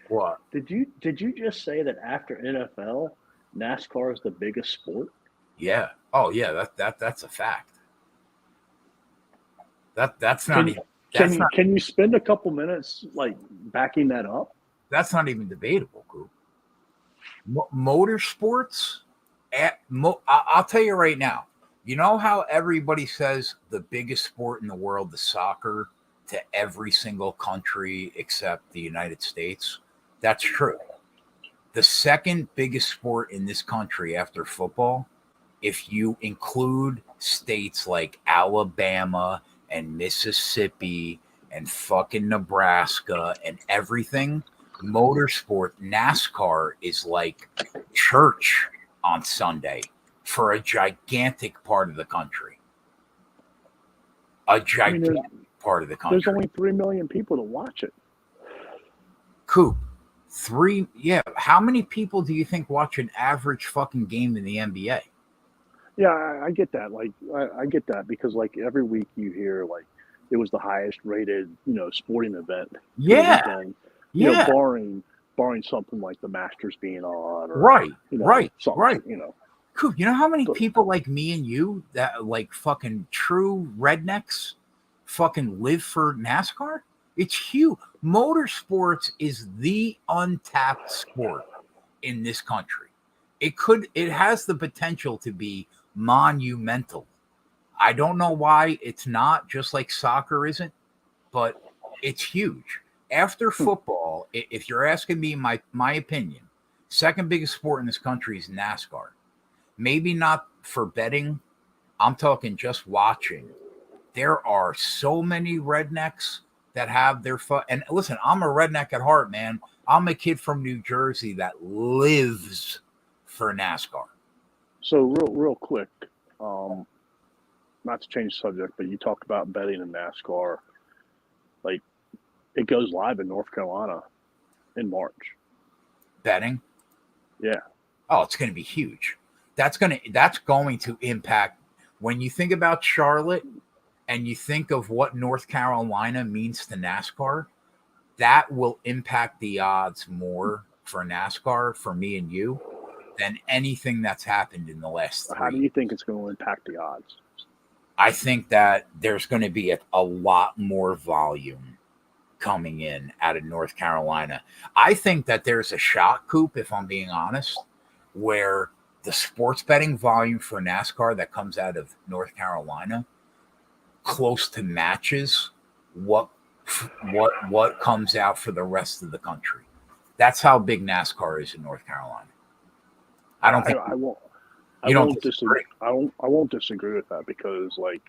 What? Did you just say that after NFL, NASCAR is the biggest sport? Yeah. Oh, yeah. That's a fact. That's not even. Can you spend a couple minutes like backing that up? That's not even debatable, Coop. Motorsports. I'll tell you right now. You know how everybody says the biggest sport in the world is soccer to every single country except the United States? That's true. The second biggest sport in this country after football, if you include states like Alabama and Mississippi and fucking Nebraska and everything, motorsport, NASCAR is like church on Sunday for a gigantic part of the country. Part of the country. There's only 3 million people to watch it. Coop, how many people do you think watch an average fucking game in the NBA? Yeah, I get that. Like, I get that because like every week you hear like it was the highest rated, sporting event. Yeah, barring something like the Masters being on, or right. Coop, you know how many people like me and you that like fucking true rednecks fucking live for NASCAR? It's huge. Motorsports is the untapped sport in this country. It has the potential to be monumental. I don't know why it's not, just like soccer isn't, but it's huge. After football, if you're asking me my opinion, second biggest sport in this country is NASCAR. Maybe not for betting. I'm talking just watching. There are so many rednecks that have their fun. And listen, I'm a redneck at heart, man. I'm a kid from New Jersey that lives for NASCAR. So real quick, not to change the subject, but you talked about betting in NASCAR. Like, it goes live in North Carolina in March. Betting? Yeah. Oh, it's going to be huge. That's going to impact when you think about Charlotte and you think of what North Carolina means to NASCAR. That will impact the odds more for NASCAR for me and you than anything that's happened in the last 3 How do you think it's going to impact the odds? I think that there's going to be a lot more volume coming in out of North Carolina. I think that there's a shot, Coop, if I'm being honest, where the sports betting volume for NASCAR that comes out of North Carolina close to matches what comes out for the rest of the country. That's how big NASCAR is in North Carolina. I don't think I won't. You don't disagree. I won't disagree with that because like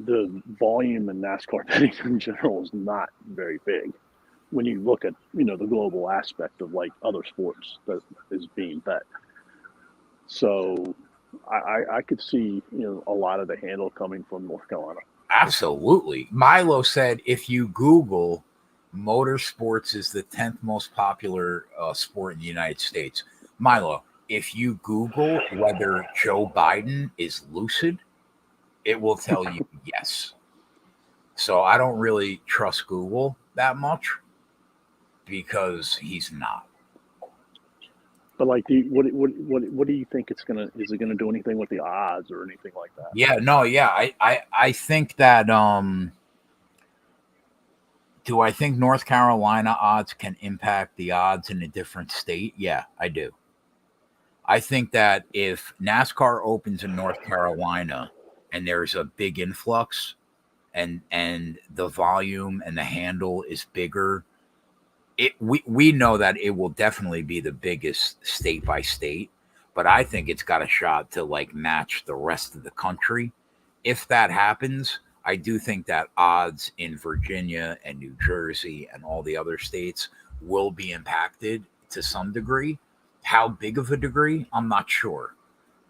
the volume in NASCAR betting in general is not very big when you look at the global aspect of like other sports that is being bet. So I could see a lot of the handle coming from North Carolina. Absolutely. Milo said if you Google motorsports is the 10th most popular sport in the United States. Milo, if you Google whether Joe Biden is lucid, it will tell you yes. So I don't really trust Google that much because he's not. But like, what do you think is it gonna do anything with the odds or anything like that? Yeah, no, yeah. I think that do I think North Carolina odds can impact the odds in a different state? Yeah, I do. I think that if NASCAR opens in North Carolina and there's a big influx, and the volume and the handle is bigger, we know that it will definitely be the biggest state by state, but I think it's got a shot to like match the rest of the country. If that happens, I do think that odds in Virginia and New Jersey and all the other states will be impacted to some degree. How big of a degree, I'm not sure.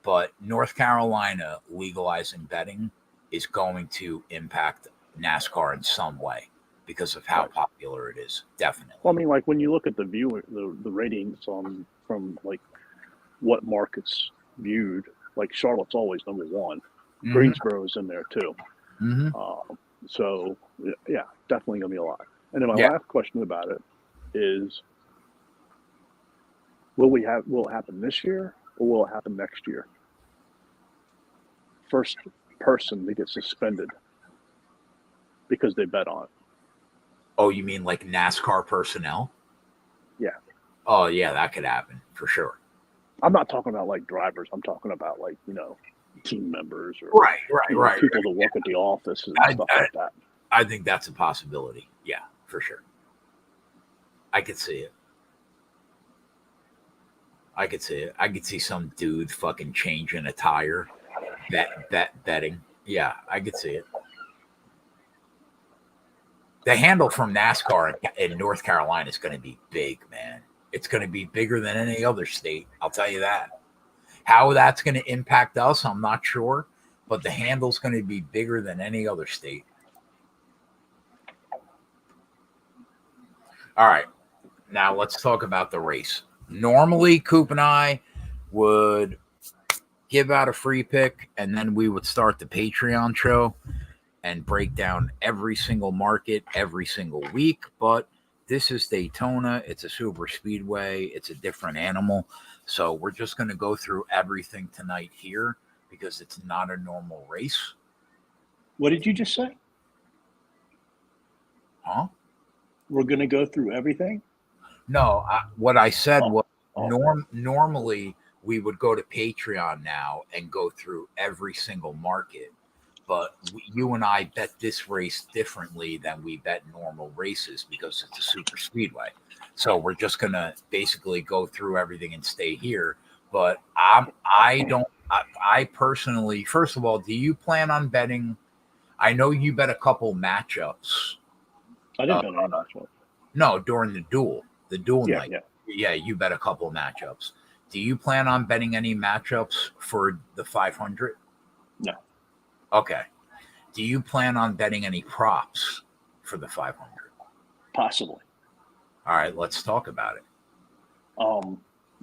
But North Carolina legalizing betting is going to impact NASCAR in some way because of how Right. popular it is. Definitely. Well, I mean, like when you look at the ratings on from like what markets viewed, like Charlotte's always number one. Mhm. Greensboro's in there too. Mhm. So yeah, definitely gonna be a lot. And then my Yeah. last question about it is, will it happen this year or will it happen next year? First person to get suspended because they bet on it. Oh, you mean like NASCAR personnel? Yeah. Oh, yeah, that could happen for sure. I'm not talking about like drivers. I'm talking about like, team members or Right. people that work at the office and stuff like that. I think that's a possibility. Yeah, for sure. I could see it. I could see some dude fucking changing a tire, betting. Yeah, I could see it. The handle from NASCAR in North Carolina is going to be big, man. It's going to be bigger than any other state. I'll tell you that. How that's going to impact us, I'm not sure, but the handle's going to be bigger than any other state. All right. Now let's talk about the race. Normally, Coop and I would give out a free pick, and then we would start the Patreon show and break down every single market every single week. But this is Daytona. It's a super speedway. It's a different animal. So we're just going to go through everything tonight here because it's not a normal race. What did you just say? Huh? We're going to go through everything? No, what I said was Oh. normally we would go to Patreon now and go through every single market. But you and I bet this race differently than we bet normal races because it's a super speedway. So we're just gonna basically go through everything and stay here. But I personally, first of all, do you plan on betting? I know you bet a couple matchups. I didn't bet any matchup. No, during the duel night. Yeah. Yeah, you bet a couple matchups. Do you plan on betting any matchups for the 500? No. Okay. Do you plan on betting any props for the 500? Possibly. All right, let's talk about it.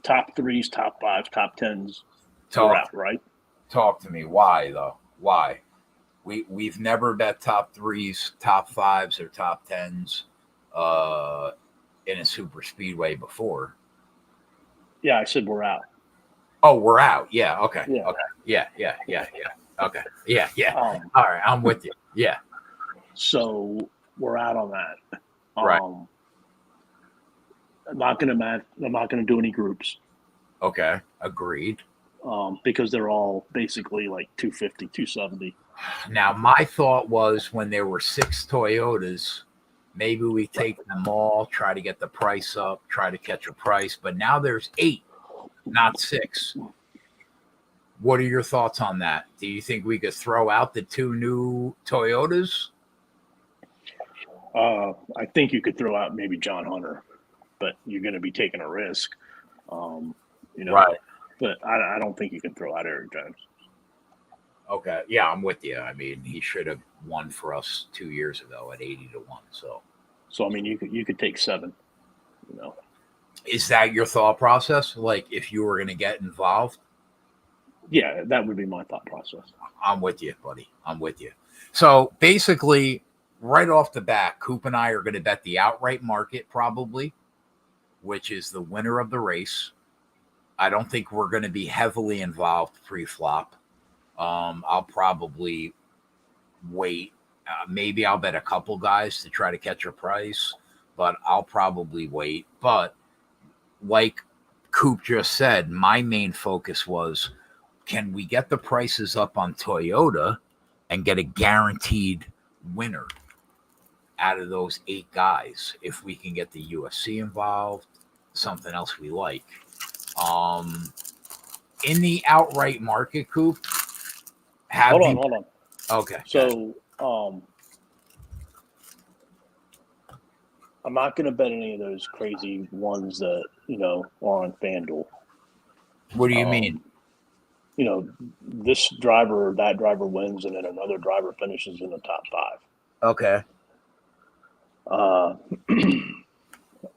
Top threes, top fives, top tens. Talk, out, right? Talk to me. Why though? Why? We've never bet top threes, top fives, or top tens in a super speedway before. Yeah, I said we're out. Oh, we're out. Yeah. Okay. Yeah. Okay. Yeah. Okay. Yeah. All right, I'm with you. Yeah. So we're out on that. Right. I'm not gonna do any groups. Okay. Agreed. Because they're all basically like 250, 270. Now, my thought was when there were 6 Toyotas, maybe we take them all, try to get the price up, try to catch a price. But now there's 8, not 6. What are your thoughts on that? Do you think we could throw out the 2 new Toyotas? I think you could throw out maybe John Hunter, but you're going to be taking a risk. Right. But I don't think you can throw out Eric Jones. Okay. Yeah, I'm with you. I mean, he should have won for us 2 years ago at 80-1. So I mean, you could take 7. Is that your thought process? Like, if you were going to get involved? Yeah, that would be my thought process. I'm with you, buddy. I'm with you. So basically, right off the bat, Coop and I are going to bet the outright market probably, which is the winner of the race. I don't think we're going to be heavily involved pre-flop. I'll probably wait. Maybe I'll bet a couple guys to try to catch a price, but I'll probably wait. But like Coop just said, my main focus was, can we get the prices up on Toyota and get a guaranteed winner out of those 8 guys. If we can get the UFC involved, something else we like. In the outright market, Coop, Hold on. Okay. So, I'm not going to bet any of those crazy ones that, are on FanDuel. What do you mean? This driver or that driver wins, and then another driver finishes in the top 5. Okay.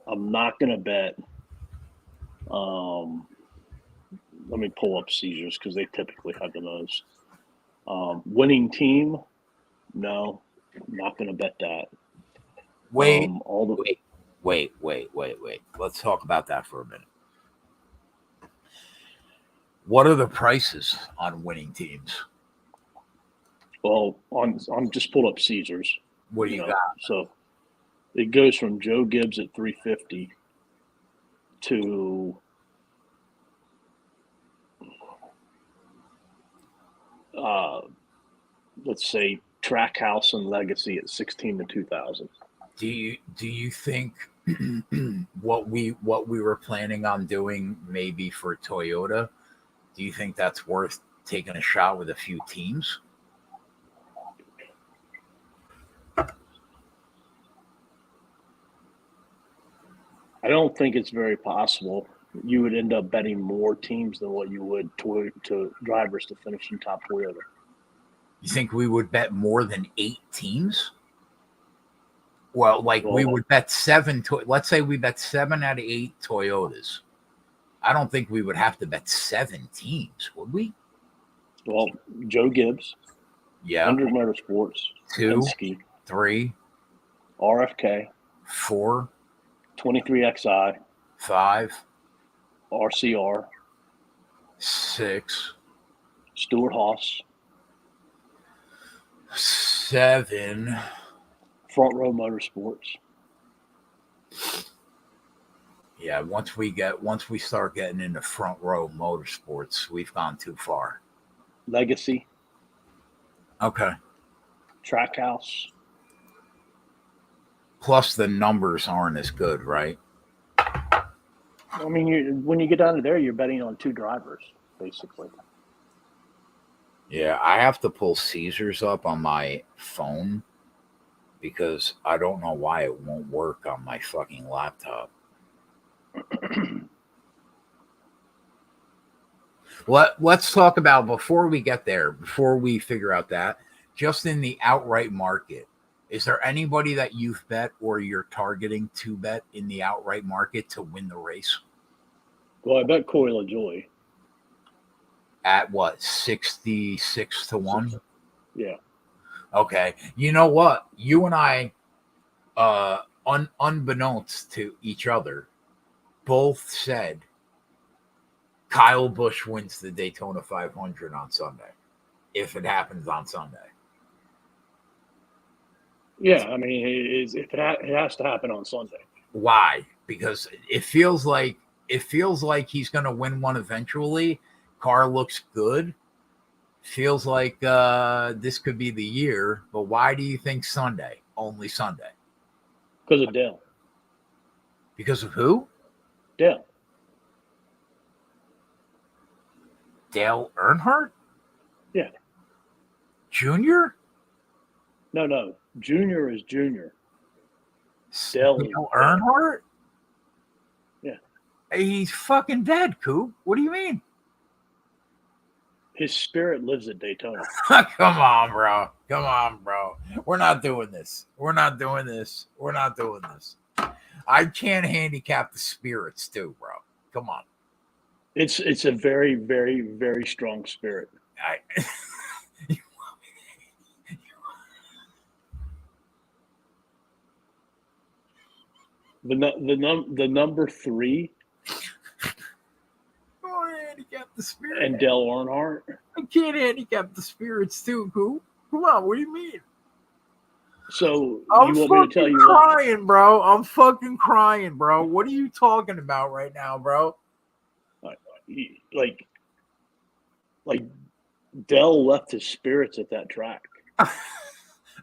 I'm not going to bet. Let me pull up Caesars because they typically have the most. Winning team, no, I'm not going to bet that. Wait. Let's talk about that for a minute. What are the prices on winning teams? Well, I'm just pulled up Caesars. What do you got? So it goes from Joe Gibbs at $350 to let's say Trackhouse and Legacy at $16 to $2,000. Do you think what we were planning on doing maybe for Toyota? Do you think that's worth taking a shot with a few teams? I don't think it's very possible. You would end up betting more teams than what you would to drivers to finish in top Toyota. You think we would bet more than 8 teams? Well, we would bet 7. Let's say we bet 7 out of 8 Toyotas. I don't think we would have to bet 7 teams, would we? Well, Joe Gibbs, yeah, 100 Motorsports, 2, Penske, 3, RFK, 4, 23XI, 5, RCR, 6, Stewart Haas, 7, Front Row Motorsports. Yeah, once we start getting into Front Row Motorsports, we've gone too far. Legacy. Okay. Trackhouse. Plus the numbers aren't as good, right? I mean, when you get down to there, you're betting on 2 drivers, basically. Yeah, I have to pull Caesars up on my phone because I don't know why it won't work on my fucking laptop. Let's talk about, before we get there, before we figure out that, just in the outright market, is there anybody that you've bet or you're targeting to bet in the outright market to win the race? Well, I bet Corey LaJoie. At what, 66 to 1? Yeah. Okay. You know what? You and I, unbeknownst to each other, both said Kyle Busch wins the Daytona 500 on Sunday, if it happens on Sunday. Yeah, I mean, it has to happen on Sunday. Why? Because it feels like he's going to win one eventually. Car looks good. Feels like this could be the year. But why do you think Sunday? Only Sunday? Because of Dale. Because of who? Dale. Dale Earnhardt? Yeah. Junior? No. Junior is Junior. Dale Earnhardt? Yeah. He's fucking dead, Coop. What do you mean? His spirit lives at Daytona. Come on, bro. We're not doing this. I can't handicap the spirits too, bro. Come on. It's a very, very, very strong spirit. The number 3. Handicap the spirit. And Dale Earnhardt. I can't handicap the spirits too, Coop. Come on, what do you mean? So I'm you want me to tell you crying, what? bro. I'm fucking crying, bro. What are you talking about right now, bro? Like Dell left his spirits at that track.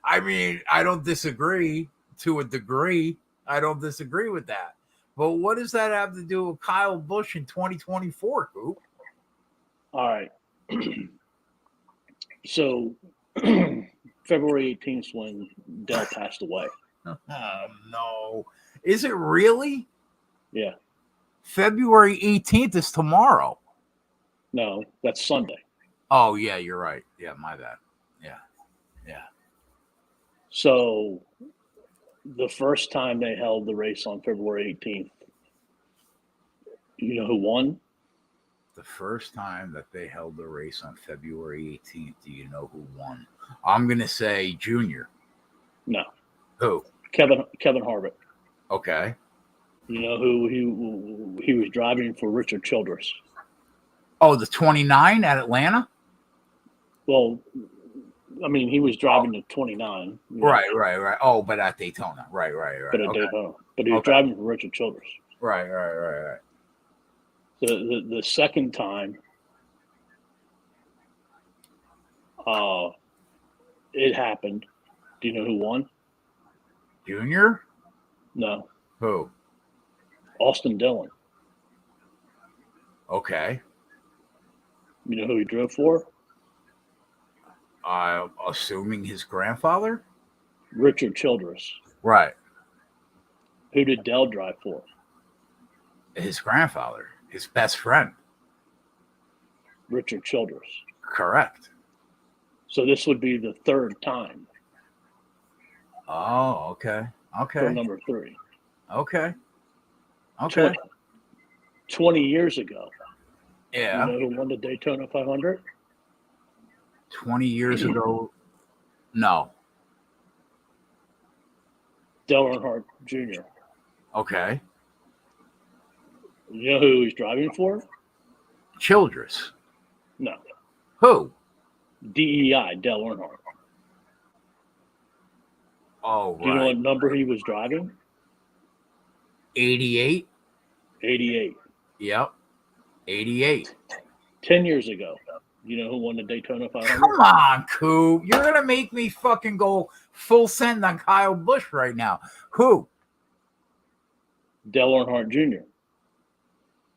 I mean, I don't disagree to a degree. I don't disagree with that. But what does that have to do with Kyle Busch in 2024, Coop? All right. So February 18th when Dell passed away. Oh, no. Is it really? Yeah. February 18th is tomorrow. No, that's Sunday. Oh, yeah, you're right. Yeah, my bad. Yeah. Yeah. So the first time they held the race on February 18th, you know who won? The first time that they held the race on February 18th, do you know who won? I'm going to say Junior. No. Who? Kevin Harvick. Okay. You know who he was driving for? Richard Childress. Oh, the 29 at Atlanta? Well, I mean, he was driving the 29. Right. Oh, but at Daytona. Right. But at Okay. Daytona. But he was driving for Richard Childress. Right. The second time, it happened. Do you know who won? Junior? No. Who? Austin Dillon. Okay. You know who he drove for? Assuming his grandfather? Richard Childress. Right. Who did Dell drive for? His grandfather. His best friend. Richard Childress. Correct. So this would be the third time. Oh, okay. For number 3. Okay. 20 years ago. Yeah. You know who won the Daytona 500? 20 years ago. No. Dale Earnhardt Jr. Okay. You know who he's driving for? Childress. No. Who? DEI, Dale Earnhardt. Oh, right. Do you know what number he was driving? 88. 88. Yep. 88. 10 years ago. You know who won the Daytona 500? Come on, Coop. You're going to make me fucking go full send on Kyle Busch right now. Who? Dale Earnhardt Jr.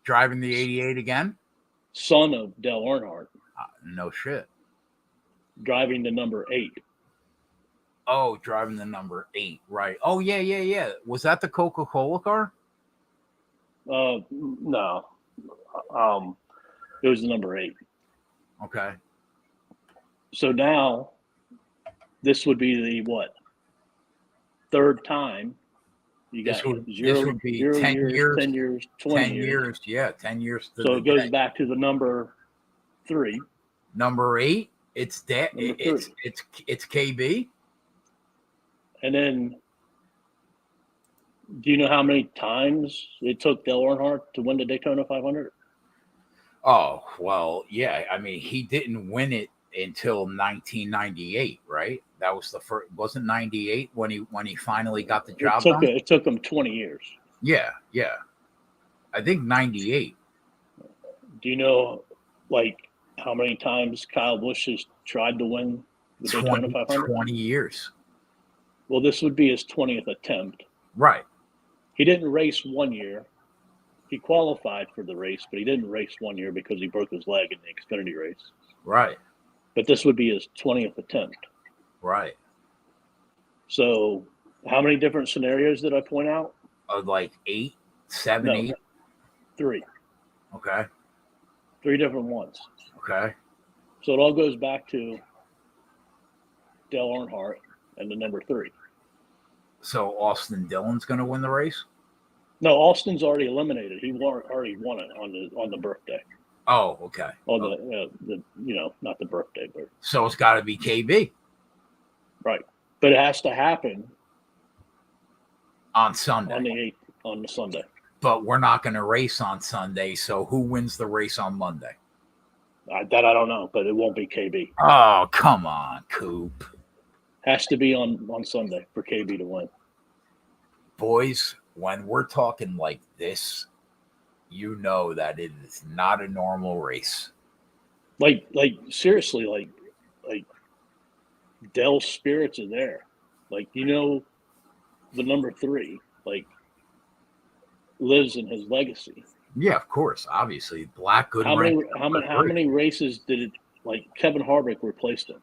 Driving the 88 again? Son of Dale Earnhardt. No shit. Driving the number 8. Oh, driving the number 8. Right. Oh, yeah. Was that the Coca-Cola car? No. It was the number 8. Okay. So now, this would be the what? Third time. You got this would be 10 years, 10 years, 20 10 years. Yeah, 10 years. So it goes back to the number 3. Number 8. It's KB. And then, do you know how many times it took Dale Earnhardt to win the Daytona 500? Oh, well, yeah. I mean, he didn't win it until 1998, right? That was the first. Wasn't 98 when he finally got the job done? It took him 20 years. Yeah. I think 98. Do you know, like, how many times Kyle Busch has tried to win the Daytona 500? 20 years. Well, this would be his 20th attempt. Right. He didn't race one year. He qualified for the race, but he didn't race one year because he broke his leg in the Xfinity race. Right. But this would be his 20th attempt. Right. So how many different scenarios did I point out? Like 8, 7, 8? 3. Okay. 3 different ones. Okay. So it all goes back to Dale Earnhardt and the number 3. So Austin Dillon's going to win the race? No, Austin's already eliminated. He already won it on the birthday. Oh, okay. The not the birthday, but so it's got to be KB, right? But it has to happen on Sunday. On the 8th, on the Sunday. But we're not going to race on Sunday. So who wins the race on Monday? That I don't know, but it won't be KB. Oh, come on, Coop. Has to be on Sunday for KB to win. Boys, when we're talking like this, you know that it is not a normal race. Like seriously, like Dell's spirits are there. Like, the number 3, like, lives in his legacy. Yeah, of course. Obviously, Black good How rank. many how many races did it, like, Kevin Harvick replaced him?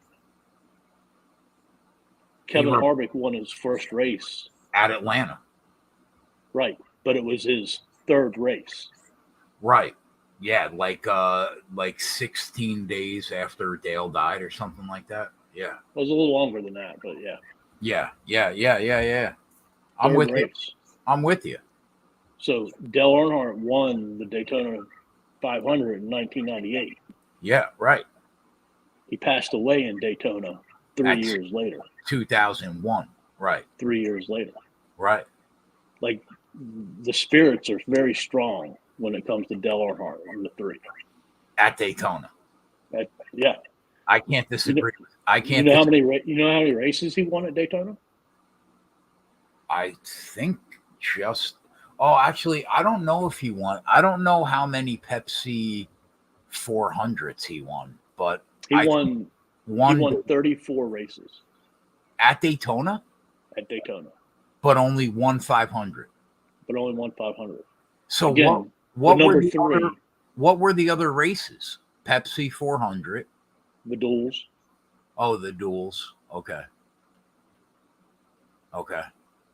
Kevin Harvick won his first race at Atlanta. Right, but it was his 3rd race. Right. Yeah, like 16 days after Dale died or something like that. Yeah. It was a little longer than that, but yeah. Yeah. I'm 3rd with race. you. I'm with you. So Dale Earnhardt won the Daytona 500 in 1998. Yeah, right. He passed away in Daytona 3 years later. 2001. Right. 3 years later. Right. Like, the spirits are very strong when it comes to Dale Earnhardt in the 3. At Daytona. Yeah. I can't disagree. I can't. How many races he won at Daytona? I think just. Oh, actually, I don't know if he won. I don't know how many Pepsi 400s he won, but he won 34 races at Daytona. But only won 500. So again, what were the other races? Pepsi 400. The duels. Oh, the duels. Okay.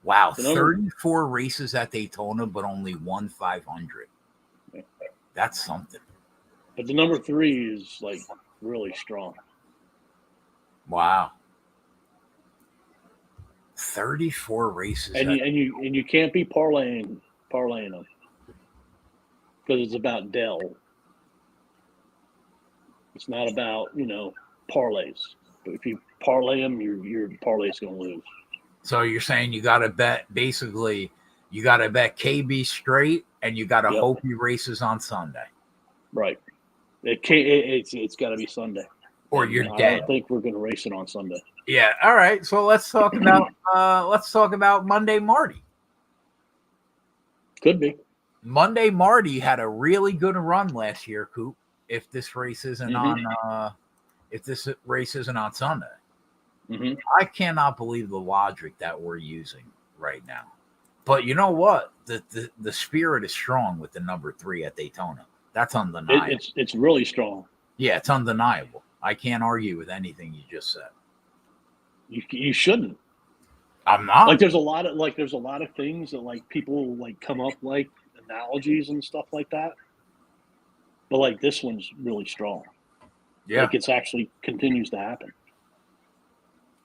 Wow, 34 races at Daytona, but only won 500. Yeah. That's something. But the number 3 is, like, really strong. Wow. 34 races. And you can't be parlaying them, because it's about Dell. It's not about, parlays. But if you parlay them, your parlay's going to lose. So you're saying you got to bet, basically, you got to bet KB straight, and you got to hope he races on Sunday. Right. It's got to be Sunday. Or you're dead. I don't think we're going to race it on Sunday. Yeah. All right. So let's talk about Monday Marty. Could be. Monday Marty had a really good run last year, Coop. If this race isn't on Sunday. Mm-hmm. I cannot believe the logic that we're using right now. But you know what? The spirit is strong with the number 3 at Daytona. That's undeniable. It's really strong. Yeah, it's undeniable. I can't argue with anything you just said. You shouldn't. I'm not. Like, there's a lot of things that, like, people, like, come up, like, analogies and stuff like that. But, like, this one's really strong. Yeah. Like, it's actually continues to happen.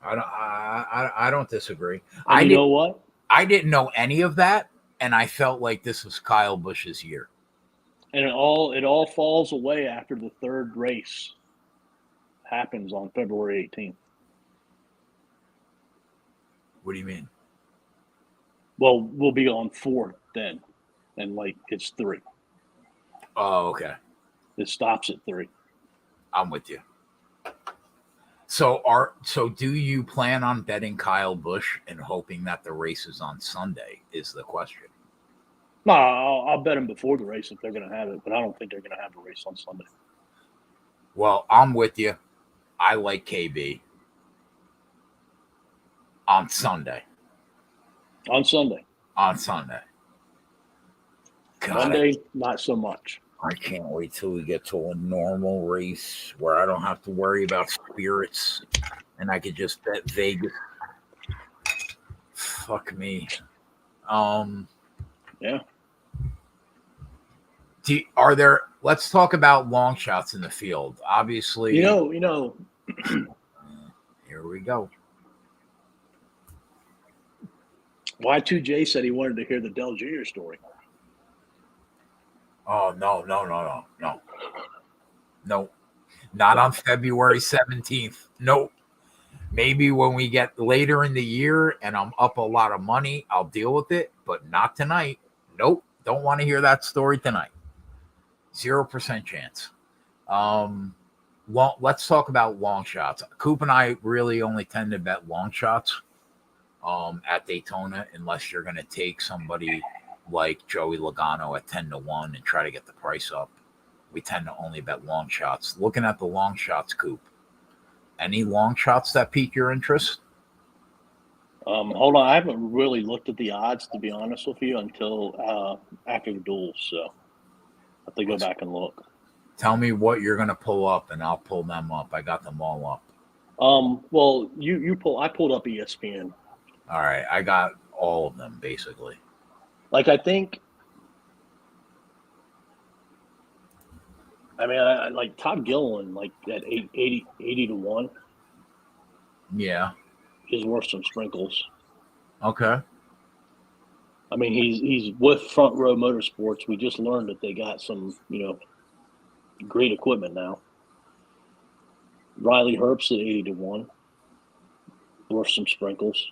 I don't disagree. And you know what? I didn't know any of that, and I felt like this was Kyle Busch's year. And it all falls away after the 3rd race happens on February 18th. What do you mean? Well, we'll be on 4th then, and, like, it's 3. Oh, okay. It stops at 3. I'm with you. So do you plan on betting Kyle Busch and hoping that the race is on Sunday is the question? No, I'll bet them before the race if they're going to have it, but I don't think they're going to have a race on Sunday. Well, I'm with you. I like KB on Sunday. On Sunday. God, Monday, not so much. I can't wait till we get to a normal race where I don't have to worry about spirits and I could just bet Vegas. Fuck me. Yeah. Let's talk about long shots in the field. Obviously, you here we go. Y2J said he wanted to hear the Dell Jr. story. Oh, no. Not on February 17th. Nope. Maybe when we get later in the year and I'm up a lot of money, I'll deal with it, but not tonight. Nope. Don't want to hear that story tonight. 0% chance. Let's talk about long shots. Coop and I really only tend to bet long shots at Daytona unless you're going to take somebody like Joey Logano at 10-1 and try to get the price up. We tend to only bet long shots. Looking at the long shots, Coop, Any long shots that pique your interest? Hold on, I haven't really looked at the odds to be honest with you until after the duels, so I have to go back and look. Tell me what you're going to pull up, and I'll pull them up. I got them all up. Well, I pulled up ESPN. All right, I got all of them basically. Like I think, I mean, I like Todd Gilliland, like at 80 to 1 Yeah. is worth some sprinkles. Okay. I mean, he's with Front Row Motorsports. We just learned that they got some, great equipment now. Riley Herbst at 80 to 1, worth some sprinkles.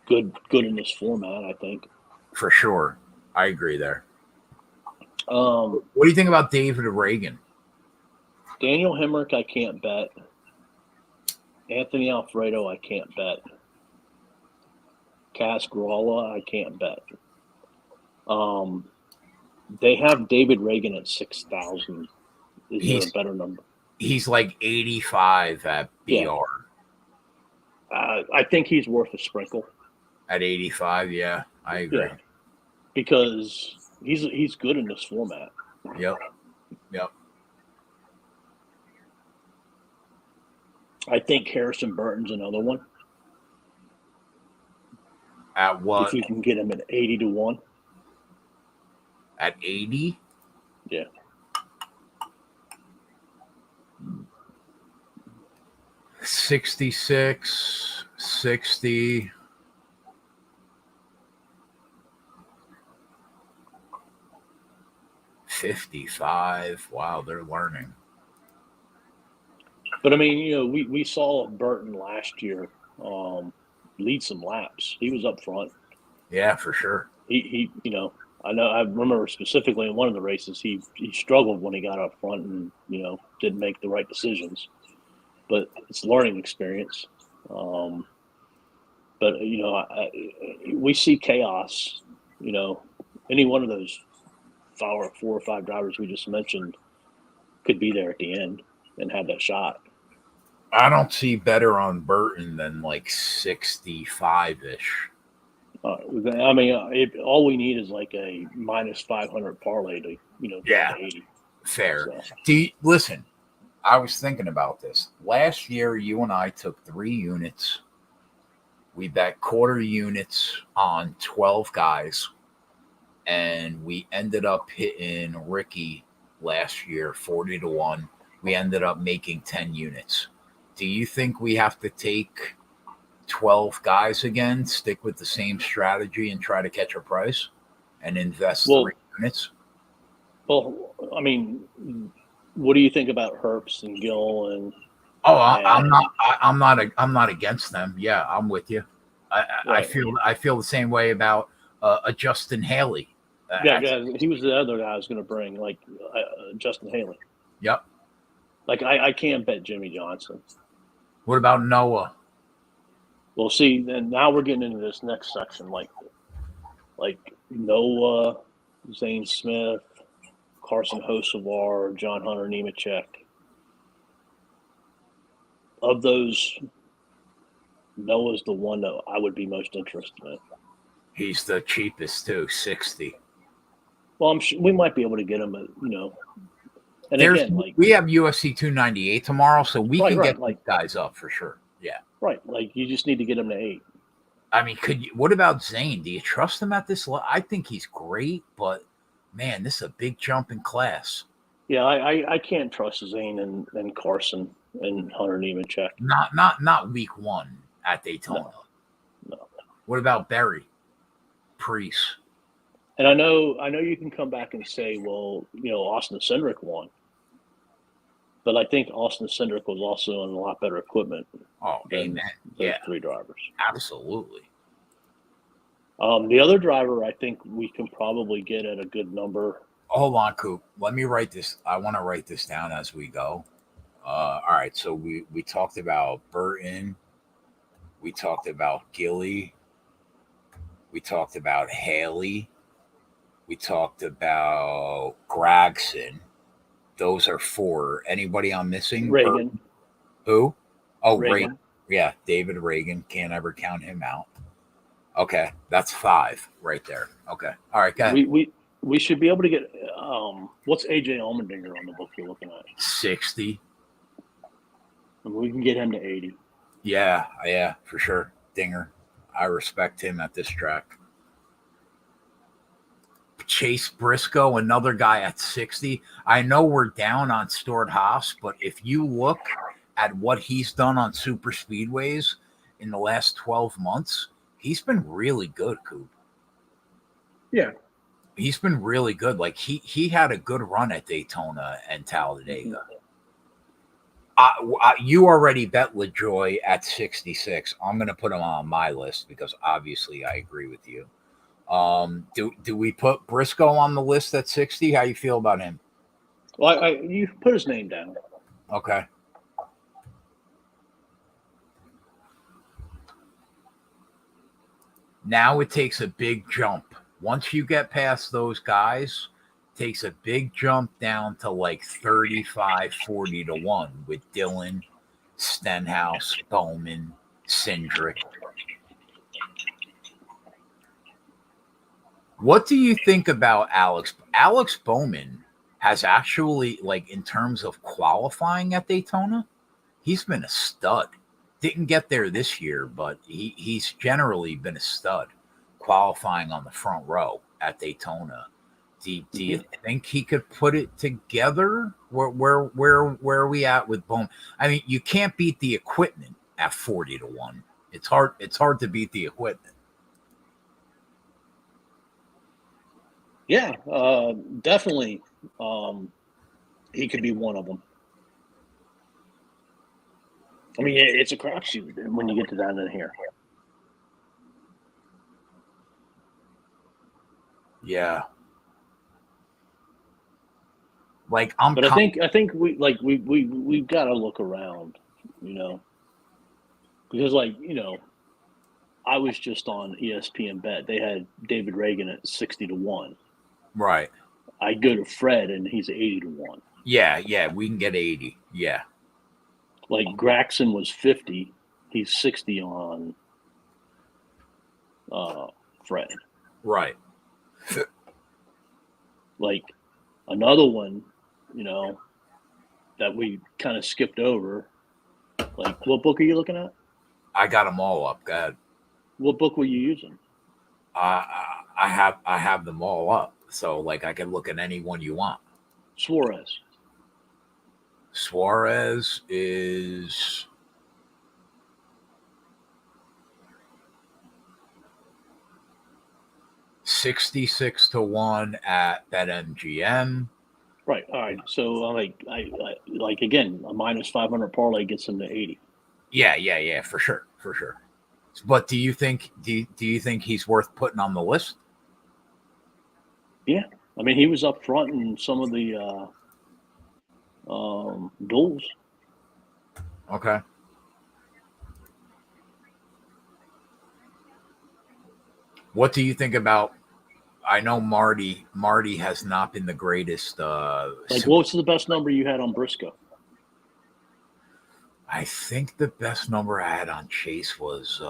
Good in this format, I think. For sure. I agree there. What do you think about David Reagan? Daniel Hemrick, I can't bet. Anthony Alfredo, I can't bet. Cass Gralla, I can't bet. They have David Reagan at 6,000. Is there a better number? He's like 85 at BR. Yeah. I think he's worth a sprinkle. At 85, yeah, I agree. Yeah. Because he's good in this format. Yep. I think Harrison Burton's another one. At what? If you can get him at 80 to 1. At 80? Yeah. $66, $60. $55. Wow, they're learning. But I mean, we saw Burton last year lead some laps. He was up front. Yeah, for sure. He I remember specifically in one of the races he struggled when he got up front and didn't make the right decisions. But it's learning experience. But we see chaos. Any one of those 4 or 5 drivers we just mentioned could be there at the end and have that shot. I don't see better on Burton than like 65-ish. I mean, all we need is like a minus 500 parlay to, get to 80. Fair. So. Listen, I was thinking about this. Last year, you and I took 3 units. We bet quarter units on 12 guys. And we ended up hitting Ricky last year 40 to 1. We ended up making 10 units. Do you think we have to take 12 guys again, stick with the same strategy and try to catch a price and invest 3 units? Well, I mean, what do you think about Herbst and Gill and? I'm not against them. Yeah, I'm with you. I feel the same way about a Justin Haley. Yeah, he was the other guy I was going to bring, like Justin Haley. Yep. Like I can't bet Jimmy Johnson. What about Noah? Well, see, and now we're getting into this next section, like Noah, Zane Smith, Carson Hocevar, John Hunter Nemechek. Of those, Noah's the one that I would be most interested in. He's the cheapest too, $60. Well, I'm sure we might be able to get him, And again, we have UFC 298 tomorrow, so we can get guys up for sure. Yeah. Right. Like you just need to get him to 8. I mean, what about Zane? Do you trust him at this level? I think he's great, but man, this is a big jump in class. Yeah, I can't trust Zane and Carson and Hunter Nemechek. Not week 1 at Daytona. No. What about Berry? Priest? And I know you can come back and say, well, Austin Cindric won. But I think Austin Cindric was also on a lot better equipment. Oh, amen. Those 3 drivers. Absolutely. The other driver, I think we can probably get at a good number. Hold on, Coop. Let me write this. I want to write this down as we go. All right. So we talked about Burton. We talked about Gilly. We talked about Haley. We talked about Gragson. Those are 4. Anybody I'm missing? Reagan. Who? Oh, Reagan. Yeah, David Reagan. Can't ever count him out. Okay, that's 5 right there. Okay, all right, go ahead. We should be able to get what's AJ Allmendinger on the book you're looking at? 60. And we can get him to 80. Yeah, for sure. Dinger. I respect him at this track. Chase Briscoe, another guy at 60. I know we're down on Stuart Haas, but if you look at what he's done on super speedways in the last 12 months, he's been really good, Coop. Yeah. He's been really good. Like he had a good run at Daytona and Talladega. You already bet LaJoy at 66. I'm going to put him on my list because obviously I agree with you. Do we put Briscoe on the list at 60? How you feel about him? Well, you put his name down. Okay. Now it takes a big jump. Once you get past those guys, it takes a big jump down to like 35, 40 to 1 with Dillon, Stenhouse, Bowman, Cindric. What do you think about Alex? Alex Bowman has actually, like, in terms of qualifying at Daytona, he's been a stud. Didn't get there this year, but he's generally been a stud qualifying on the front row at Daytona. Do you think he could put it together? Where are we at with Bowman? I mean, you can't beat the equipment at 40 to 1. It's hard to beat the equipment. Yeah, definitely. He could be one of them. I mean, it's a crapshoot when you get to down in here. Yeah. Like but I think we've got to look around, because I was just on ESPN Bet. They had David Reagan at 60 to 1. Right. I go to Fred and he's 80 to 1. Yeah, we can get 80. Yeah. Like Graxon was 50, he's 60 on Fred. Right. Like another one, that we kind of skipped over. Like, what book are you looking at? I got them all up. Go ahead. What book were you using? I have them all up, so like I can look at any one you want. Suarez is $66 to 1 at BetMGM. Right. All right. So I again, a minus 500 parlay gets him to 80. Yeah, for sure. But do you think he's worth putting on the list? Yeah. I mean, he was up front in some of the duels. Okay. What do you think about? I know Marty has not been the greatest. What's the best number you had on Briscoe? I think the best number I had on Chase was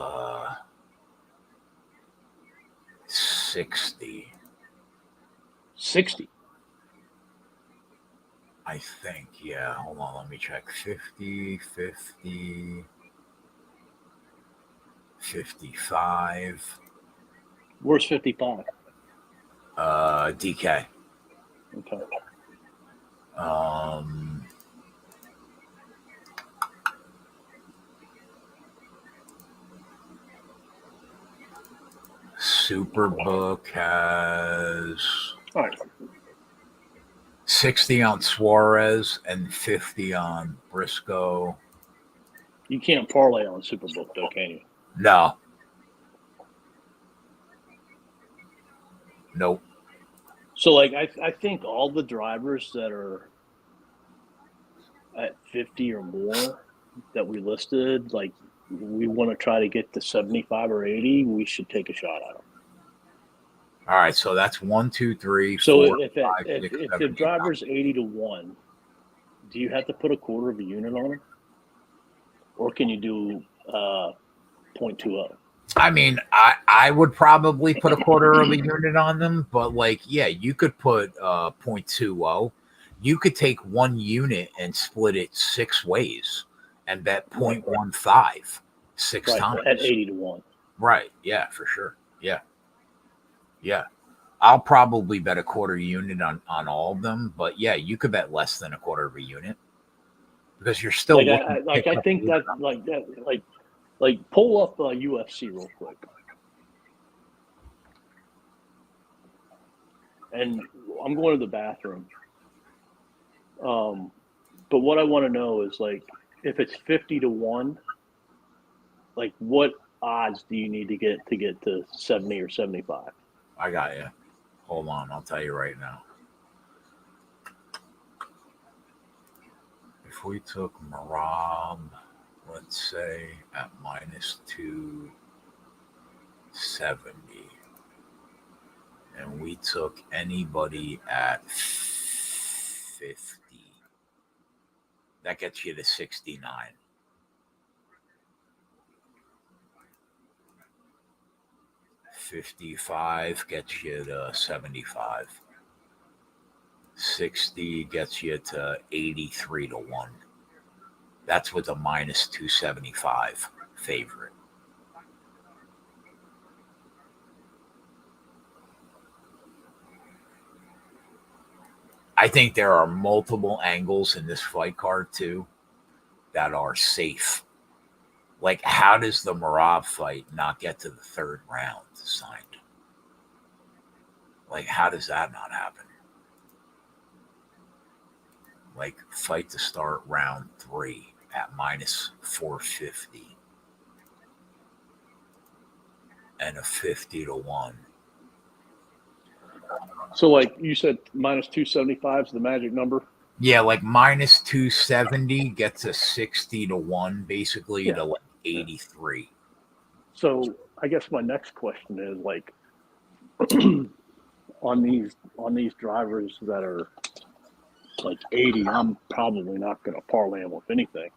60. 60. I think, yeah. Hold on, let me check. 50, 55. Where's 55? DK. Okay. Superbook has all right. 60 on Suarez and 50 on Briscoe. You can't parlay on Superbook, though, can you? No. Nope. So, I think all the drivers that are at 50 or more that we listed, we want to try to get to 75 or 80, we should take a shot at them. All right, so that's 1, 2, 3, so 4, if 5, if 6, if 7, the 8, driver's 80 to 1, do you have to put a quarter of a unit on them, or can you do 0.20? I mean, I would probably put a quarter of a unit on them, but like, yeah, you could put 0.20. You could take one unit and split it 6 ways and bet 0.15 6 Right, times. at 80-1. Right. Yeah, for sure. Yeah. Yeah. I'll probably bet a quarter unit on all of them, but yeah, you could bet less than a quarter of a unit because you're still looking to pick I up think that pull up UFC real quick, and I'm going to the bathroom. But what I want to know is like if it's 50-1, like what odds do you need to get to 70 or 75? I got you. Hold on, I'll tell you right now. If we took Marab, let's say at minus 270, and we took anybody at 50, that gets you to 69. $55 gets you to 75. 60 gets you to 83-1. That's with a minus 275 favorite. I think there are multiple angles in this fight card too that are safe. Like, how does the Marab fight not get to the 3rd round signed? Like, how does that not happen? Like, fight to start round 3 at minus 450 and a 50-1. So, like you said, minus 275 is the magic number. Yeah, like minus 270 gets a 60-1, basically to like 83. So, I guess my next question is like on these drivers that are like 80, I'm probably not going to parlay them with anything.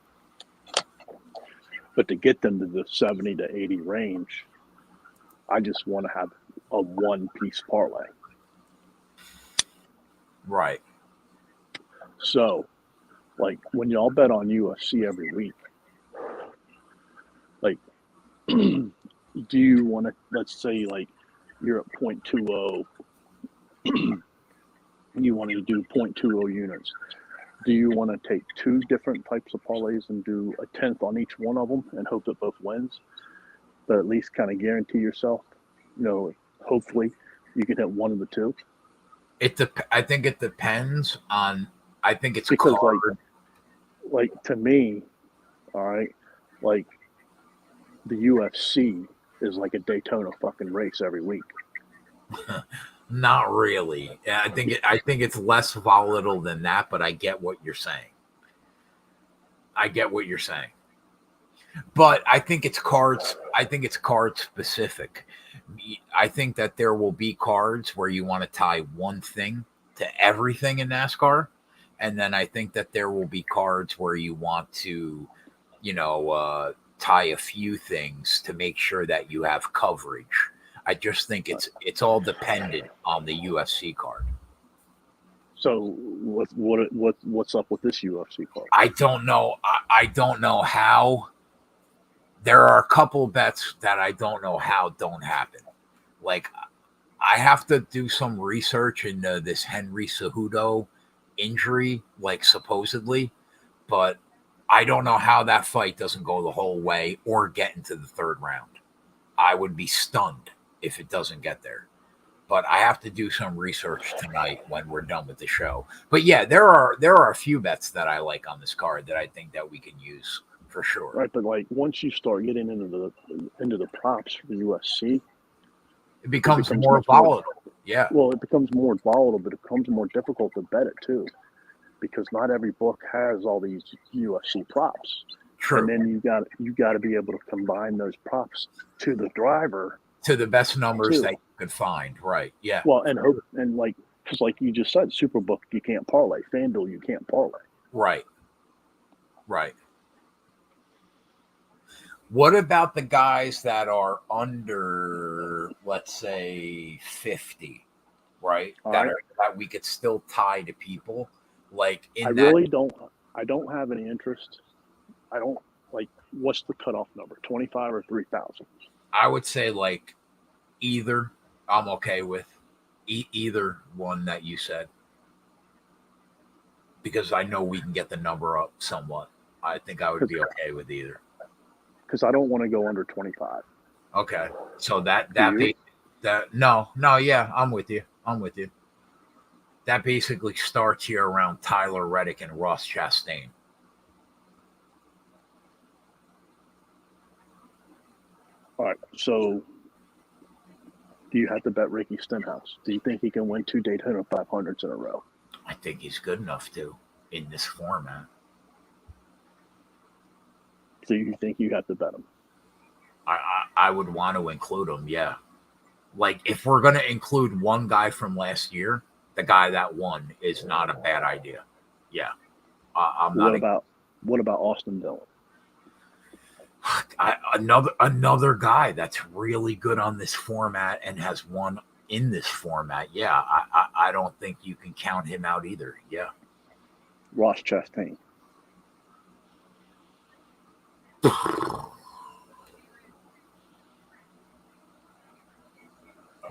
But to get them to the 70 to 80 range, I just want to have a one-piece parlay. Right. So, like when y'all bet on UFC every week, like, do you want to, let's say, like you're at 0.20, you want to do 0.20 units. Do you want to take 2 different types of parlays and do a 10th on each one of them and hope that both wins, but at least kind of guarantee yourself, hopefully you can hit one of the 2? I think it depends on. I think it's because card. like to me, all right, like the UFC is like a Daytona fucking race every week. Not really. I think it's less volatile than that, but I get what you're saying. But I think it's cards. I think it's card specific. I think that there will be cards where you want to tie one thing to everything in NASCAR, and then I think that there will be cards where you want to, tie a few things to make sure that you have coverage. I just think it's all dependent on the UFC card. So what's up with this UFC card? I don't know. I don't know how. There are a couple bets that I don't know how don't happen. Like, I have to do some research into this Henry Cejudo injury, like supposedly, but I don't know how that fight doesn't go the whole way or get into the 3rd round. I would be stunned if it doesn't get there. But I have to do some research tonight when we're done with the show. But yeah, there are a few bets that I like on this card that I think that we can use for sure. Right, but like once you start getting into the props for the UFC, it becomes more volatile. Yeah. Well, it becomes more volatile, but it becomes more difficult to bet it too, because not every book has all these UFC props. True. And then you got to be able to combine those props to the driver to the best numbers that you could find. Right. Yeah. Well, and hope and like because like you just said, Superbook you can't parlay, FanDuel you can't parlay. Right. Right. What about the guys that are under, let's say, 50, right? All That right. are that we could still tie to people, like I in that. really don't. I don't have any interest. I don't like. What's the cutoff number? 25 or 3,000? I would say like either. I'm okay with either one that you said because I know we can get the number up somewhat. I think I would be okay with either. Because I don't want to go under 25. Okay, so that Do that you? be that no, yeah, I'm with you. I'm with you. That basically starts here around Tyler Reddick and Ross Chastain. All right. So, do you have to bet Ricky Stenhouse? Do you think he can win 2 Daytona 500s in a row? I think he's good enough to in this format. So you think you have to bet him? I would want to include him. Yeah, like if we're gonna include one guy from last year, the guy that won is not a bad idea. Yeah, I'm not. What about Austin Dillon? Another guy that's really good on this format and has won in this format. Yeah, I don't think you can count him out either. Yeah. Ross Chastain.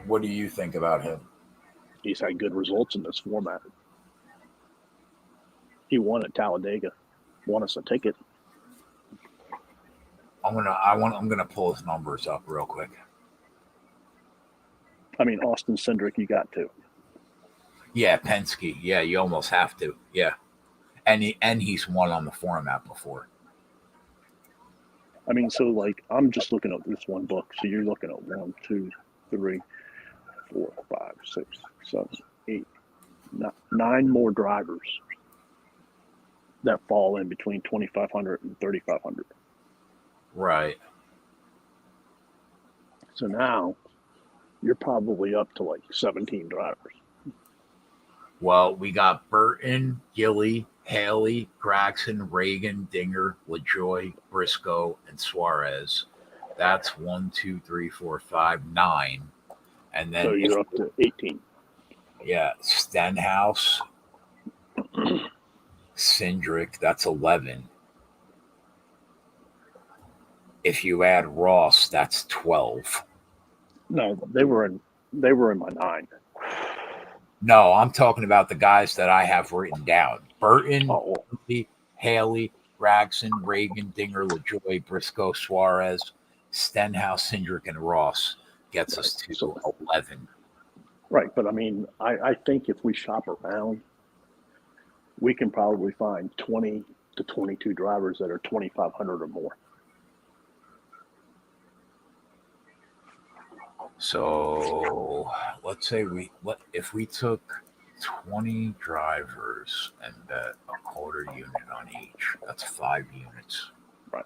What do you think about him? He's had good results in this format. He won at Talladega. Won us a ticket. I'm gonna pull his numbers up real quick. I mean, Austin Cindric, you got to. Yeah, Penske. Yeah, you almost have to. Yeah, and he's won on the format before. I mean, so like I'm just looking at this one book. So you're looking at 1, 2, 3, 4, 5, 6, 7, 8, 9 more drivers that fall in between 2,500 and 3,500. Right. So now you're probably up to like 17 drivers. Well, we got Burton, Gilly, Haley, Gregson, Reagan, Dinger, LaJoy, Briscoe, and Suarez. That's 1, 2, 3, 4, 5, 9. And then So you're up to 18. Yeah, Stenhouse, Cindric, that's 11. If you add Ross, that's 12. No, they were in my 9. No, I'm talking about the guys that I have written down. Burton, Oh, Haley, Gregson, Reagan, Dinger, LaJoy, Briscoe, Suarez, Stenhouse, Cindric, and Ross gets us to 11. right. But I mean, I think if we shop around, we can probably find 20 to 22 drivers that are 2,500 or more. So let's say if we took 20 drivers and bet a quarter unit on each, that's 5 units. Right.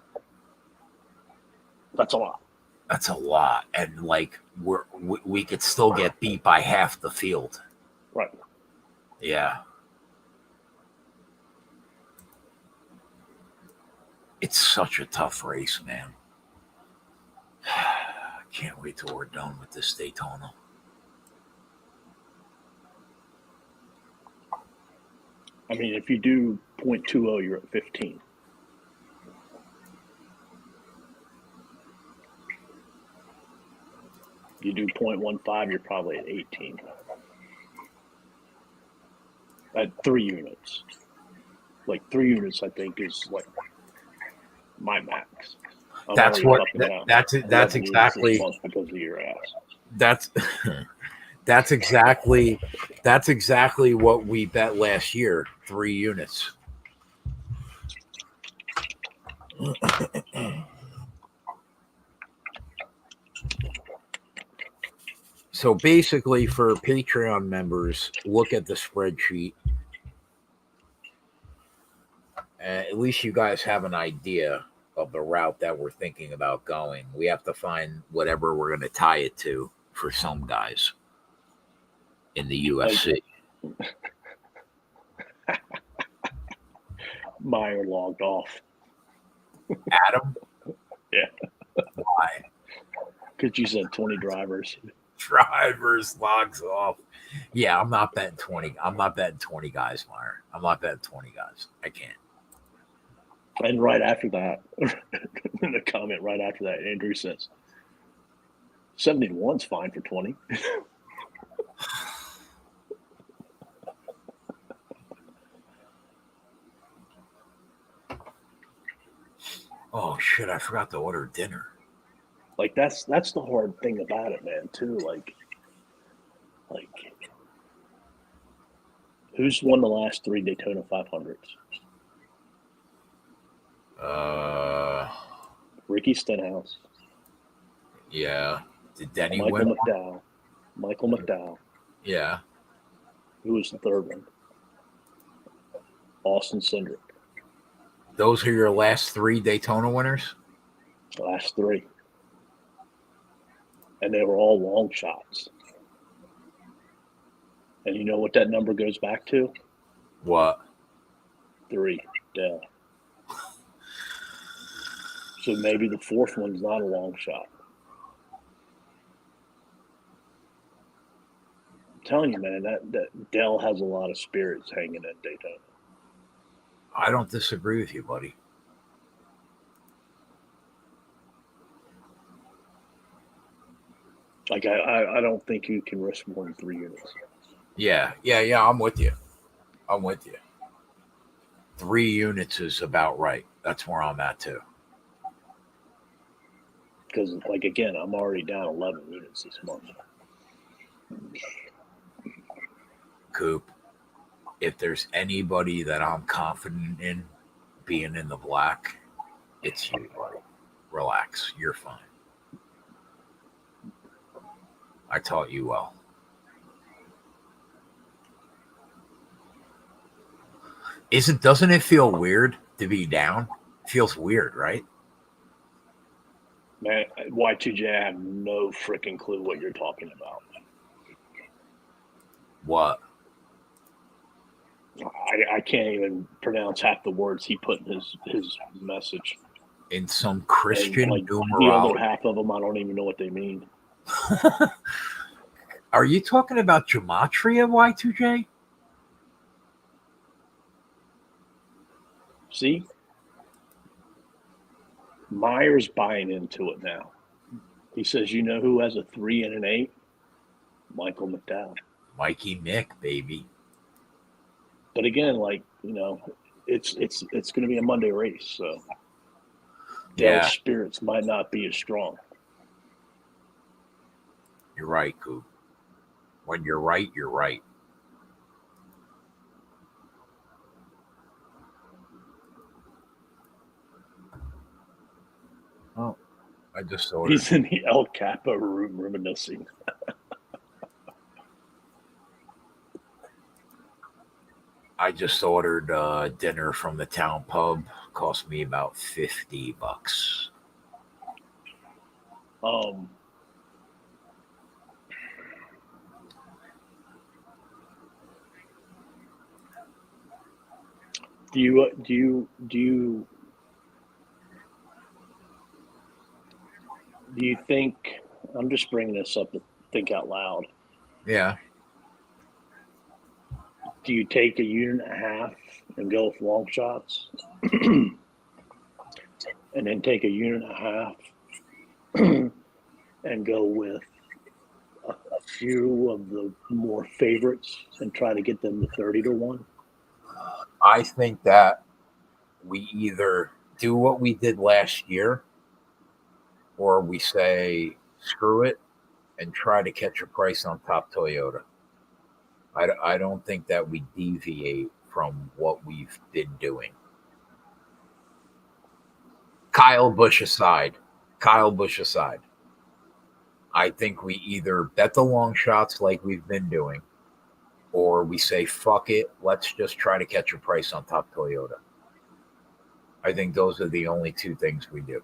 That's a lot. That's a lot, and like we could still get beat by half the field. Right. Yeah. It's such a tough race, man. Can't wait till we're done with this Daytona. I mean, if you do 0.20, you're at 15. You do 0.15, you're probably at 18. At 3 units. Like 3 units, I think, is like my max. That's exactly because of your ass. That's exactly what we bet last year. 3 units. So basically, for Patreon members, look at the spreadsheet. At least you guys have an idea of the route that we're thinking about going. We have to find whatever we're going to tie it to for some guys in the UFC. Meyer logged off. Adam? Yeah. Why? Because you said 20 drivers. Drivers logs off. Yeah, I'm not betting 20. I'm not betting 20 guys, Meyer. I'm not betting 20 guys. I can't. And right after that, in the comment right after that, Andrew says, 71's fine for 20. Oh shit, I forgot to order dinner. Like that's the hard thing about it, man, too. Like who's won the last 3 Daytona 500s? Ricky Stenhouse. Yeah. Did Denny Michael win? McDowell. Michael McDowell. Yeah. Who was the third one? Austin Cindric. Those are your last 3 Daytona winners? The last 3. And they were all long shots. And you know what that number goes back to? What? 3. Dale. So maybe the 4th one's not a long shot. I'm telling you, man, that Dell has a lot of spirits hanging at Daytona. I don't disagree with you, buddy. Like I don't think you can risk more than 3 units. Yeah. I'm with you. 3 units is about right. That's where I'm at too. Because, like, again, I'm already down 11 units this month. Coop, if there's anybody that I'm confident in being in the black, it's you, buddy. Relax. You're fine. I taught you well. Doesn't it feel weird to be down? It feels weird, right? Man, Y2J, I have no freaking clue what you're talking about. What? I can't even pronounce half the words he put in his message. In some Christian like numerology. The other half of them, I don't even know what they mean. Are you talking about gematria, Y2J? See? Meyer's buying into it now. He says, you know who has a 3 and an 8? Michael McDowell. Mikey Mick, baby. But again, like, you know, it's going to be a Monday race, so Dale's spirits might not be as strong. You're right, Coop. When you're right, you're right. Oh, I just ordered. He's in the El Capo room reminiscing. I just ordered dinner from the town pub. Cost me about $50. Do you think, I'm just bringing this up to think out loud. Yeah. Do you take a unit and a half and go with long shots? And then take a unit and a half and go with a few of the more favorites and try to get them to 30-1? I think that we either do what we did last year or we say screw it and try to catch a price on Top Toyota. I don't think that we deviate from what we've been doing. Kyle Busch aside, I think we either bet the long shots like we've been doing, or we say, fuck it, let's just try to catch a price on Top Toyota. I think those are the only 2 things we do.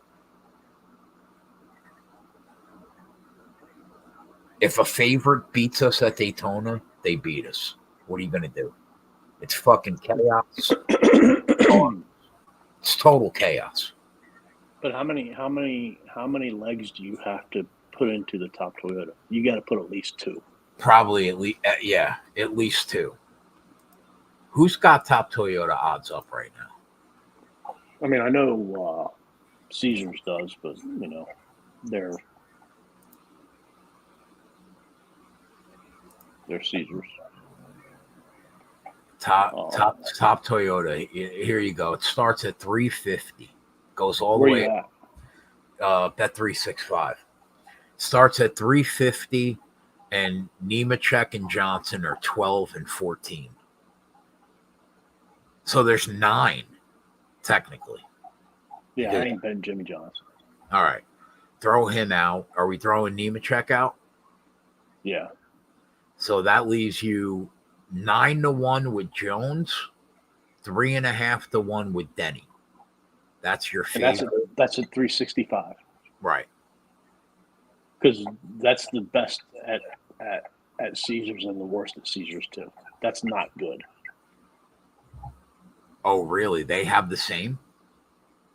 If a favorite beats us at Daytona, they beat us. What are you going to do? It's fucking chaos. It's total chaos. But how many legs do you have to put into the top Toyota? You got to put at least two. Probably at least, at least two. Who's got top Toyota odds up right now? I mean, I know Caesars does, but they're Caesars. Top Toyota. Here you go. It starts at 350, goes all Where the you way. at? Bet 365 starts at 350, and Nemechek and Johnson are 12 and 14. So there's 9 technically. Yeah, I ain't betting Jimmy Johnson. All right, throw him out. Are we throwing Nemechek out? Yeah. So that leaves you 9-1 with Jones, 3.5-1 with Denny. That's your favorite. And that's at 365. Right. Because that's the best at Caesars and the worst at Caesars too. That's not good. Oh, really? They have the same?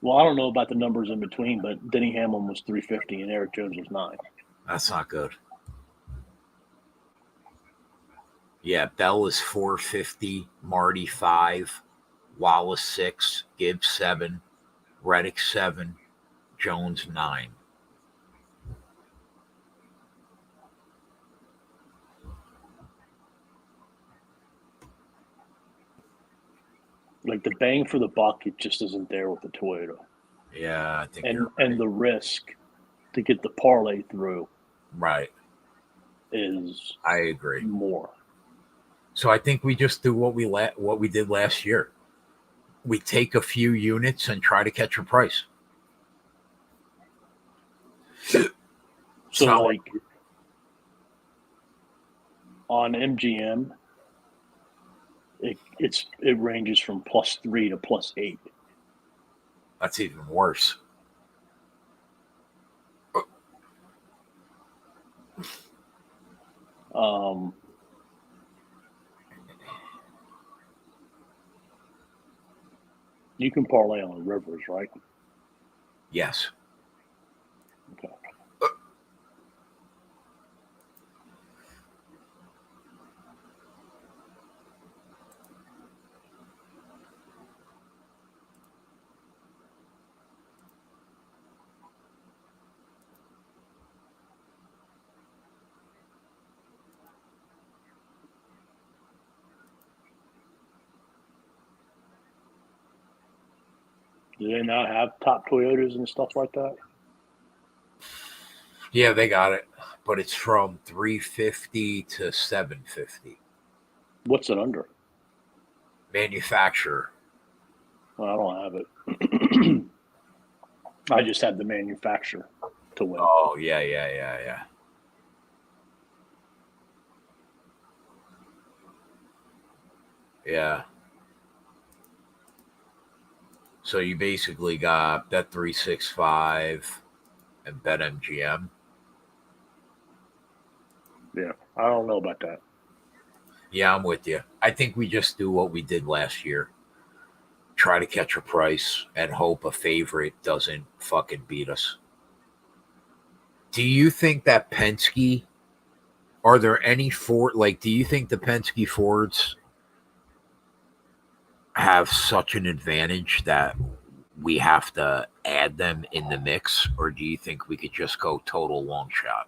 Well, I don't know about the numbers in between, but Denny Hamlin was 350 and Eric Jones was 9. That's not good. Yeah, Bell is 450, Marty 5, Wallace 6, Gibbs 7, Reddick 7, Jones 9. Like the bang for the buck, it just isn't there with the Toyota. Yeah, I think and the risk to get the parlay through, right, is I agree more. So I think we just do what we did last year. We take a few units and try to catch a price. So like on MGM, it ranges from +3 to +8. That's even worse. You can parlay on Rivers, right? Yes. Okay. Do they not have top Toyotas and stuff like that? Yeah, they got it, but it's from 350 to 750. What's it under? Manufacturer. Well, I don't have it. I just had the manufacturer to win. Oh, yeah. Yeah. So you basically got Bet 365 and Bet MGM. Yeah, I don't know about that. Yeah, I'm with you. I think we just do what we did last year. Try to catch a price and hope a favorite doesn't fucking beat us. Do you think that Penske, are there any Ford, do you think the Penske Fords have such an advantage that we have to add them in the mix, or do you think we could just go total long shot?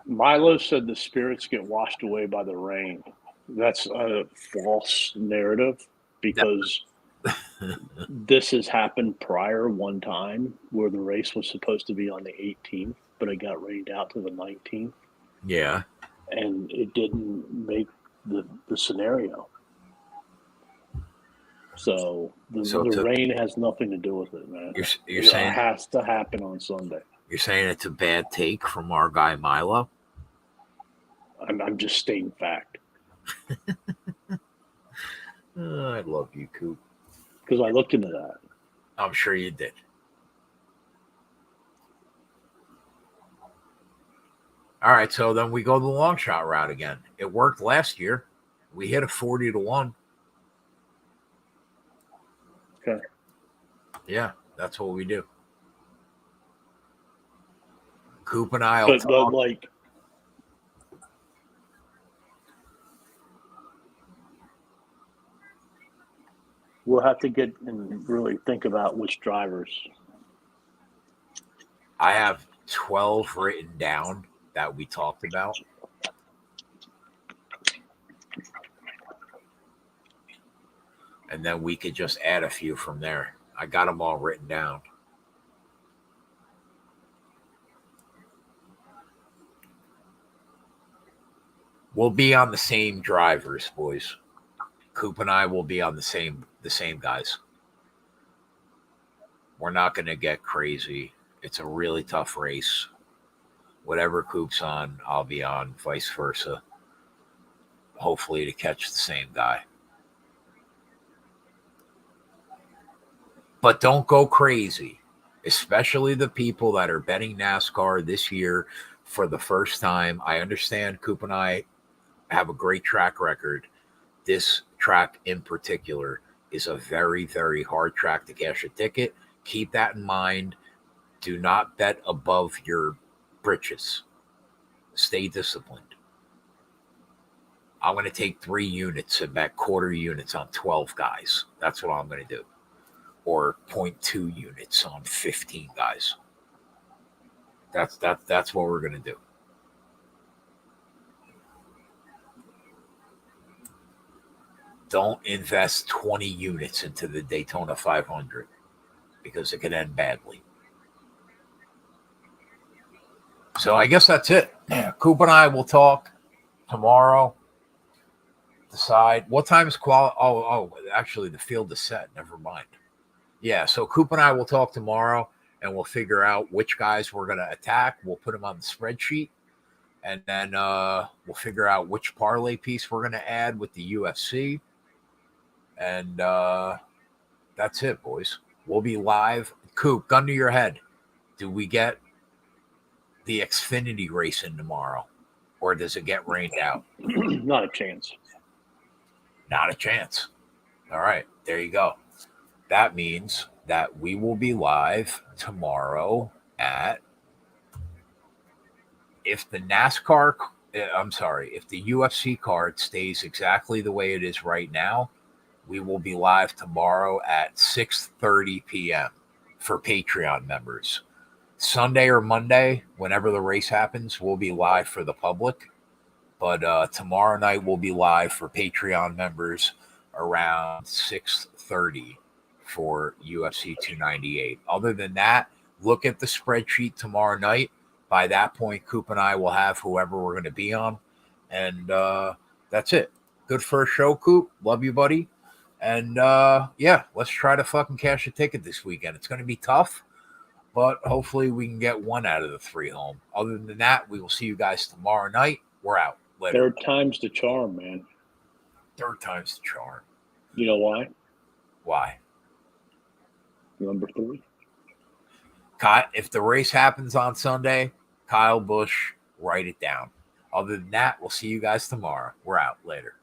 Milo said the spirits get washed away by the rain. That's a false narrative, because this has happened prior one time where the race was supposed to be on the 18th, but it got rained out to the 19th. Yeah. And it didn't make the scenario. So the rain has nothing to do with it, man. You're saying it has to happen on Sunday. You're saying it's a bad take from our guy Milo? I'm just stating fact. I love you, Coop. Because I looked into that. I'm sure you did. All right, so then we go the long shot route again. It worked last year. We hit a 40-1. Okay. Yeah, that's what we do. Coop and I will But talk. like, we'll have to get and really think about which drivers. I have 12 written down that we talked about. And then we could just add a few from there. I got them all written down. We'll be on the same drivers, boys. Coop and I will be on the same guys. We're not going to get crazy. It's a really tough race. Whatever Coop's on, I'll be on, vice versa. Hopefully to catch the same guy. But don't go crazy, especially the people that are betting NASCAR this year for the first time. I understand Coop and I have a great track record. This track in particular is a very, very hard track to cash a ticket. Keep that in mind. Do not bet above your britches. Stay disciplined. I'm going to take 3 units and bet quarter units on 12 guys. That's what I'm going to do. Or 0.2 units on 15 guys. That's what we're going to do. Don't invest 20 units into the Daytona 500 because it could end badly. So I guess that's it. Yeah, Coop and I will talk tomorrow. Decide what time is actually the field is set. Never mind. Yeah, so Coop and I will talk tomorrow and we'll figure out which guys we're going to attack. We'll put them on the spreadsheet and then we'll figure out which parlay piece we're going to add with the UFC. And that's it, boys. We'll be live. Coop, gun to your head. Do we get the Xfinity race in tomorrow? Or does it get rained out? Not a chance. Not a chance. All right, there you go. That means that we will be live tomorrow if the UFC card stays exactly the way it is right now, we will be live tomorrow at 6:30 p.m. for Patreon members. Sunday or Monday, whenever the race happens, we'll be live for the public. But tomorrow night we'll be live for Patreon members around 6:30 for UFC 298. Other than that, look at the spreadsheet tomorrow night. By that point, Coop and I will have whoever we're going to be on. And that's it. Good first show, Coop. Love you, buddy. And yeah, let's try to fucking cash a ticket this weekend. It's going to be tough, but hopefully we can get 1 out of the 3 home. Other than that, we will see you guys tomorrow night. We're out. Later. Third time's the charm, man. Third time's the charm. You know why? Why? Number 3. If the race happens on Sunday, Kyle Busch, write it down. Other than that, we'll see you guys tomorrow. We're out. Later.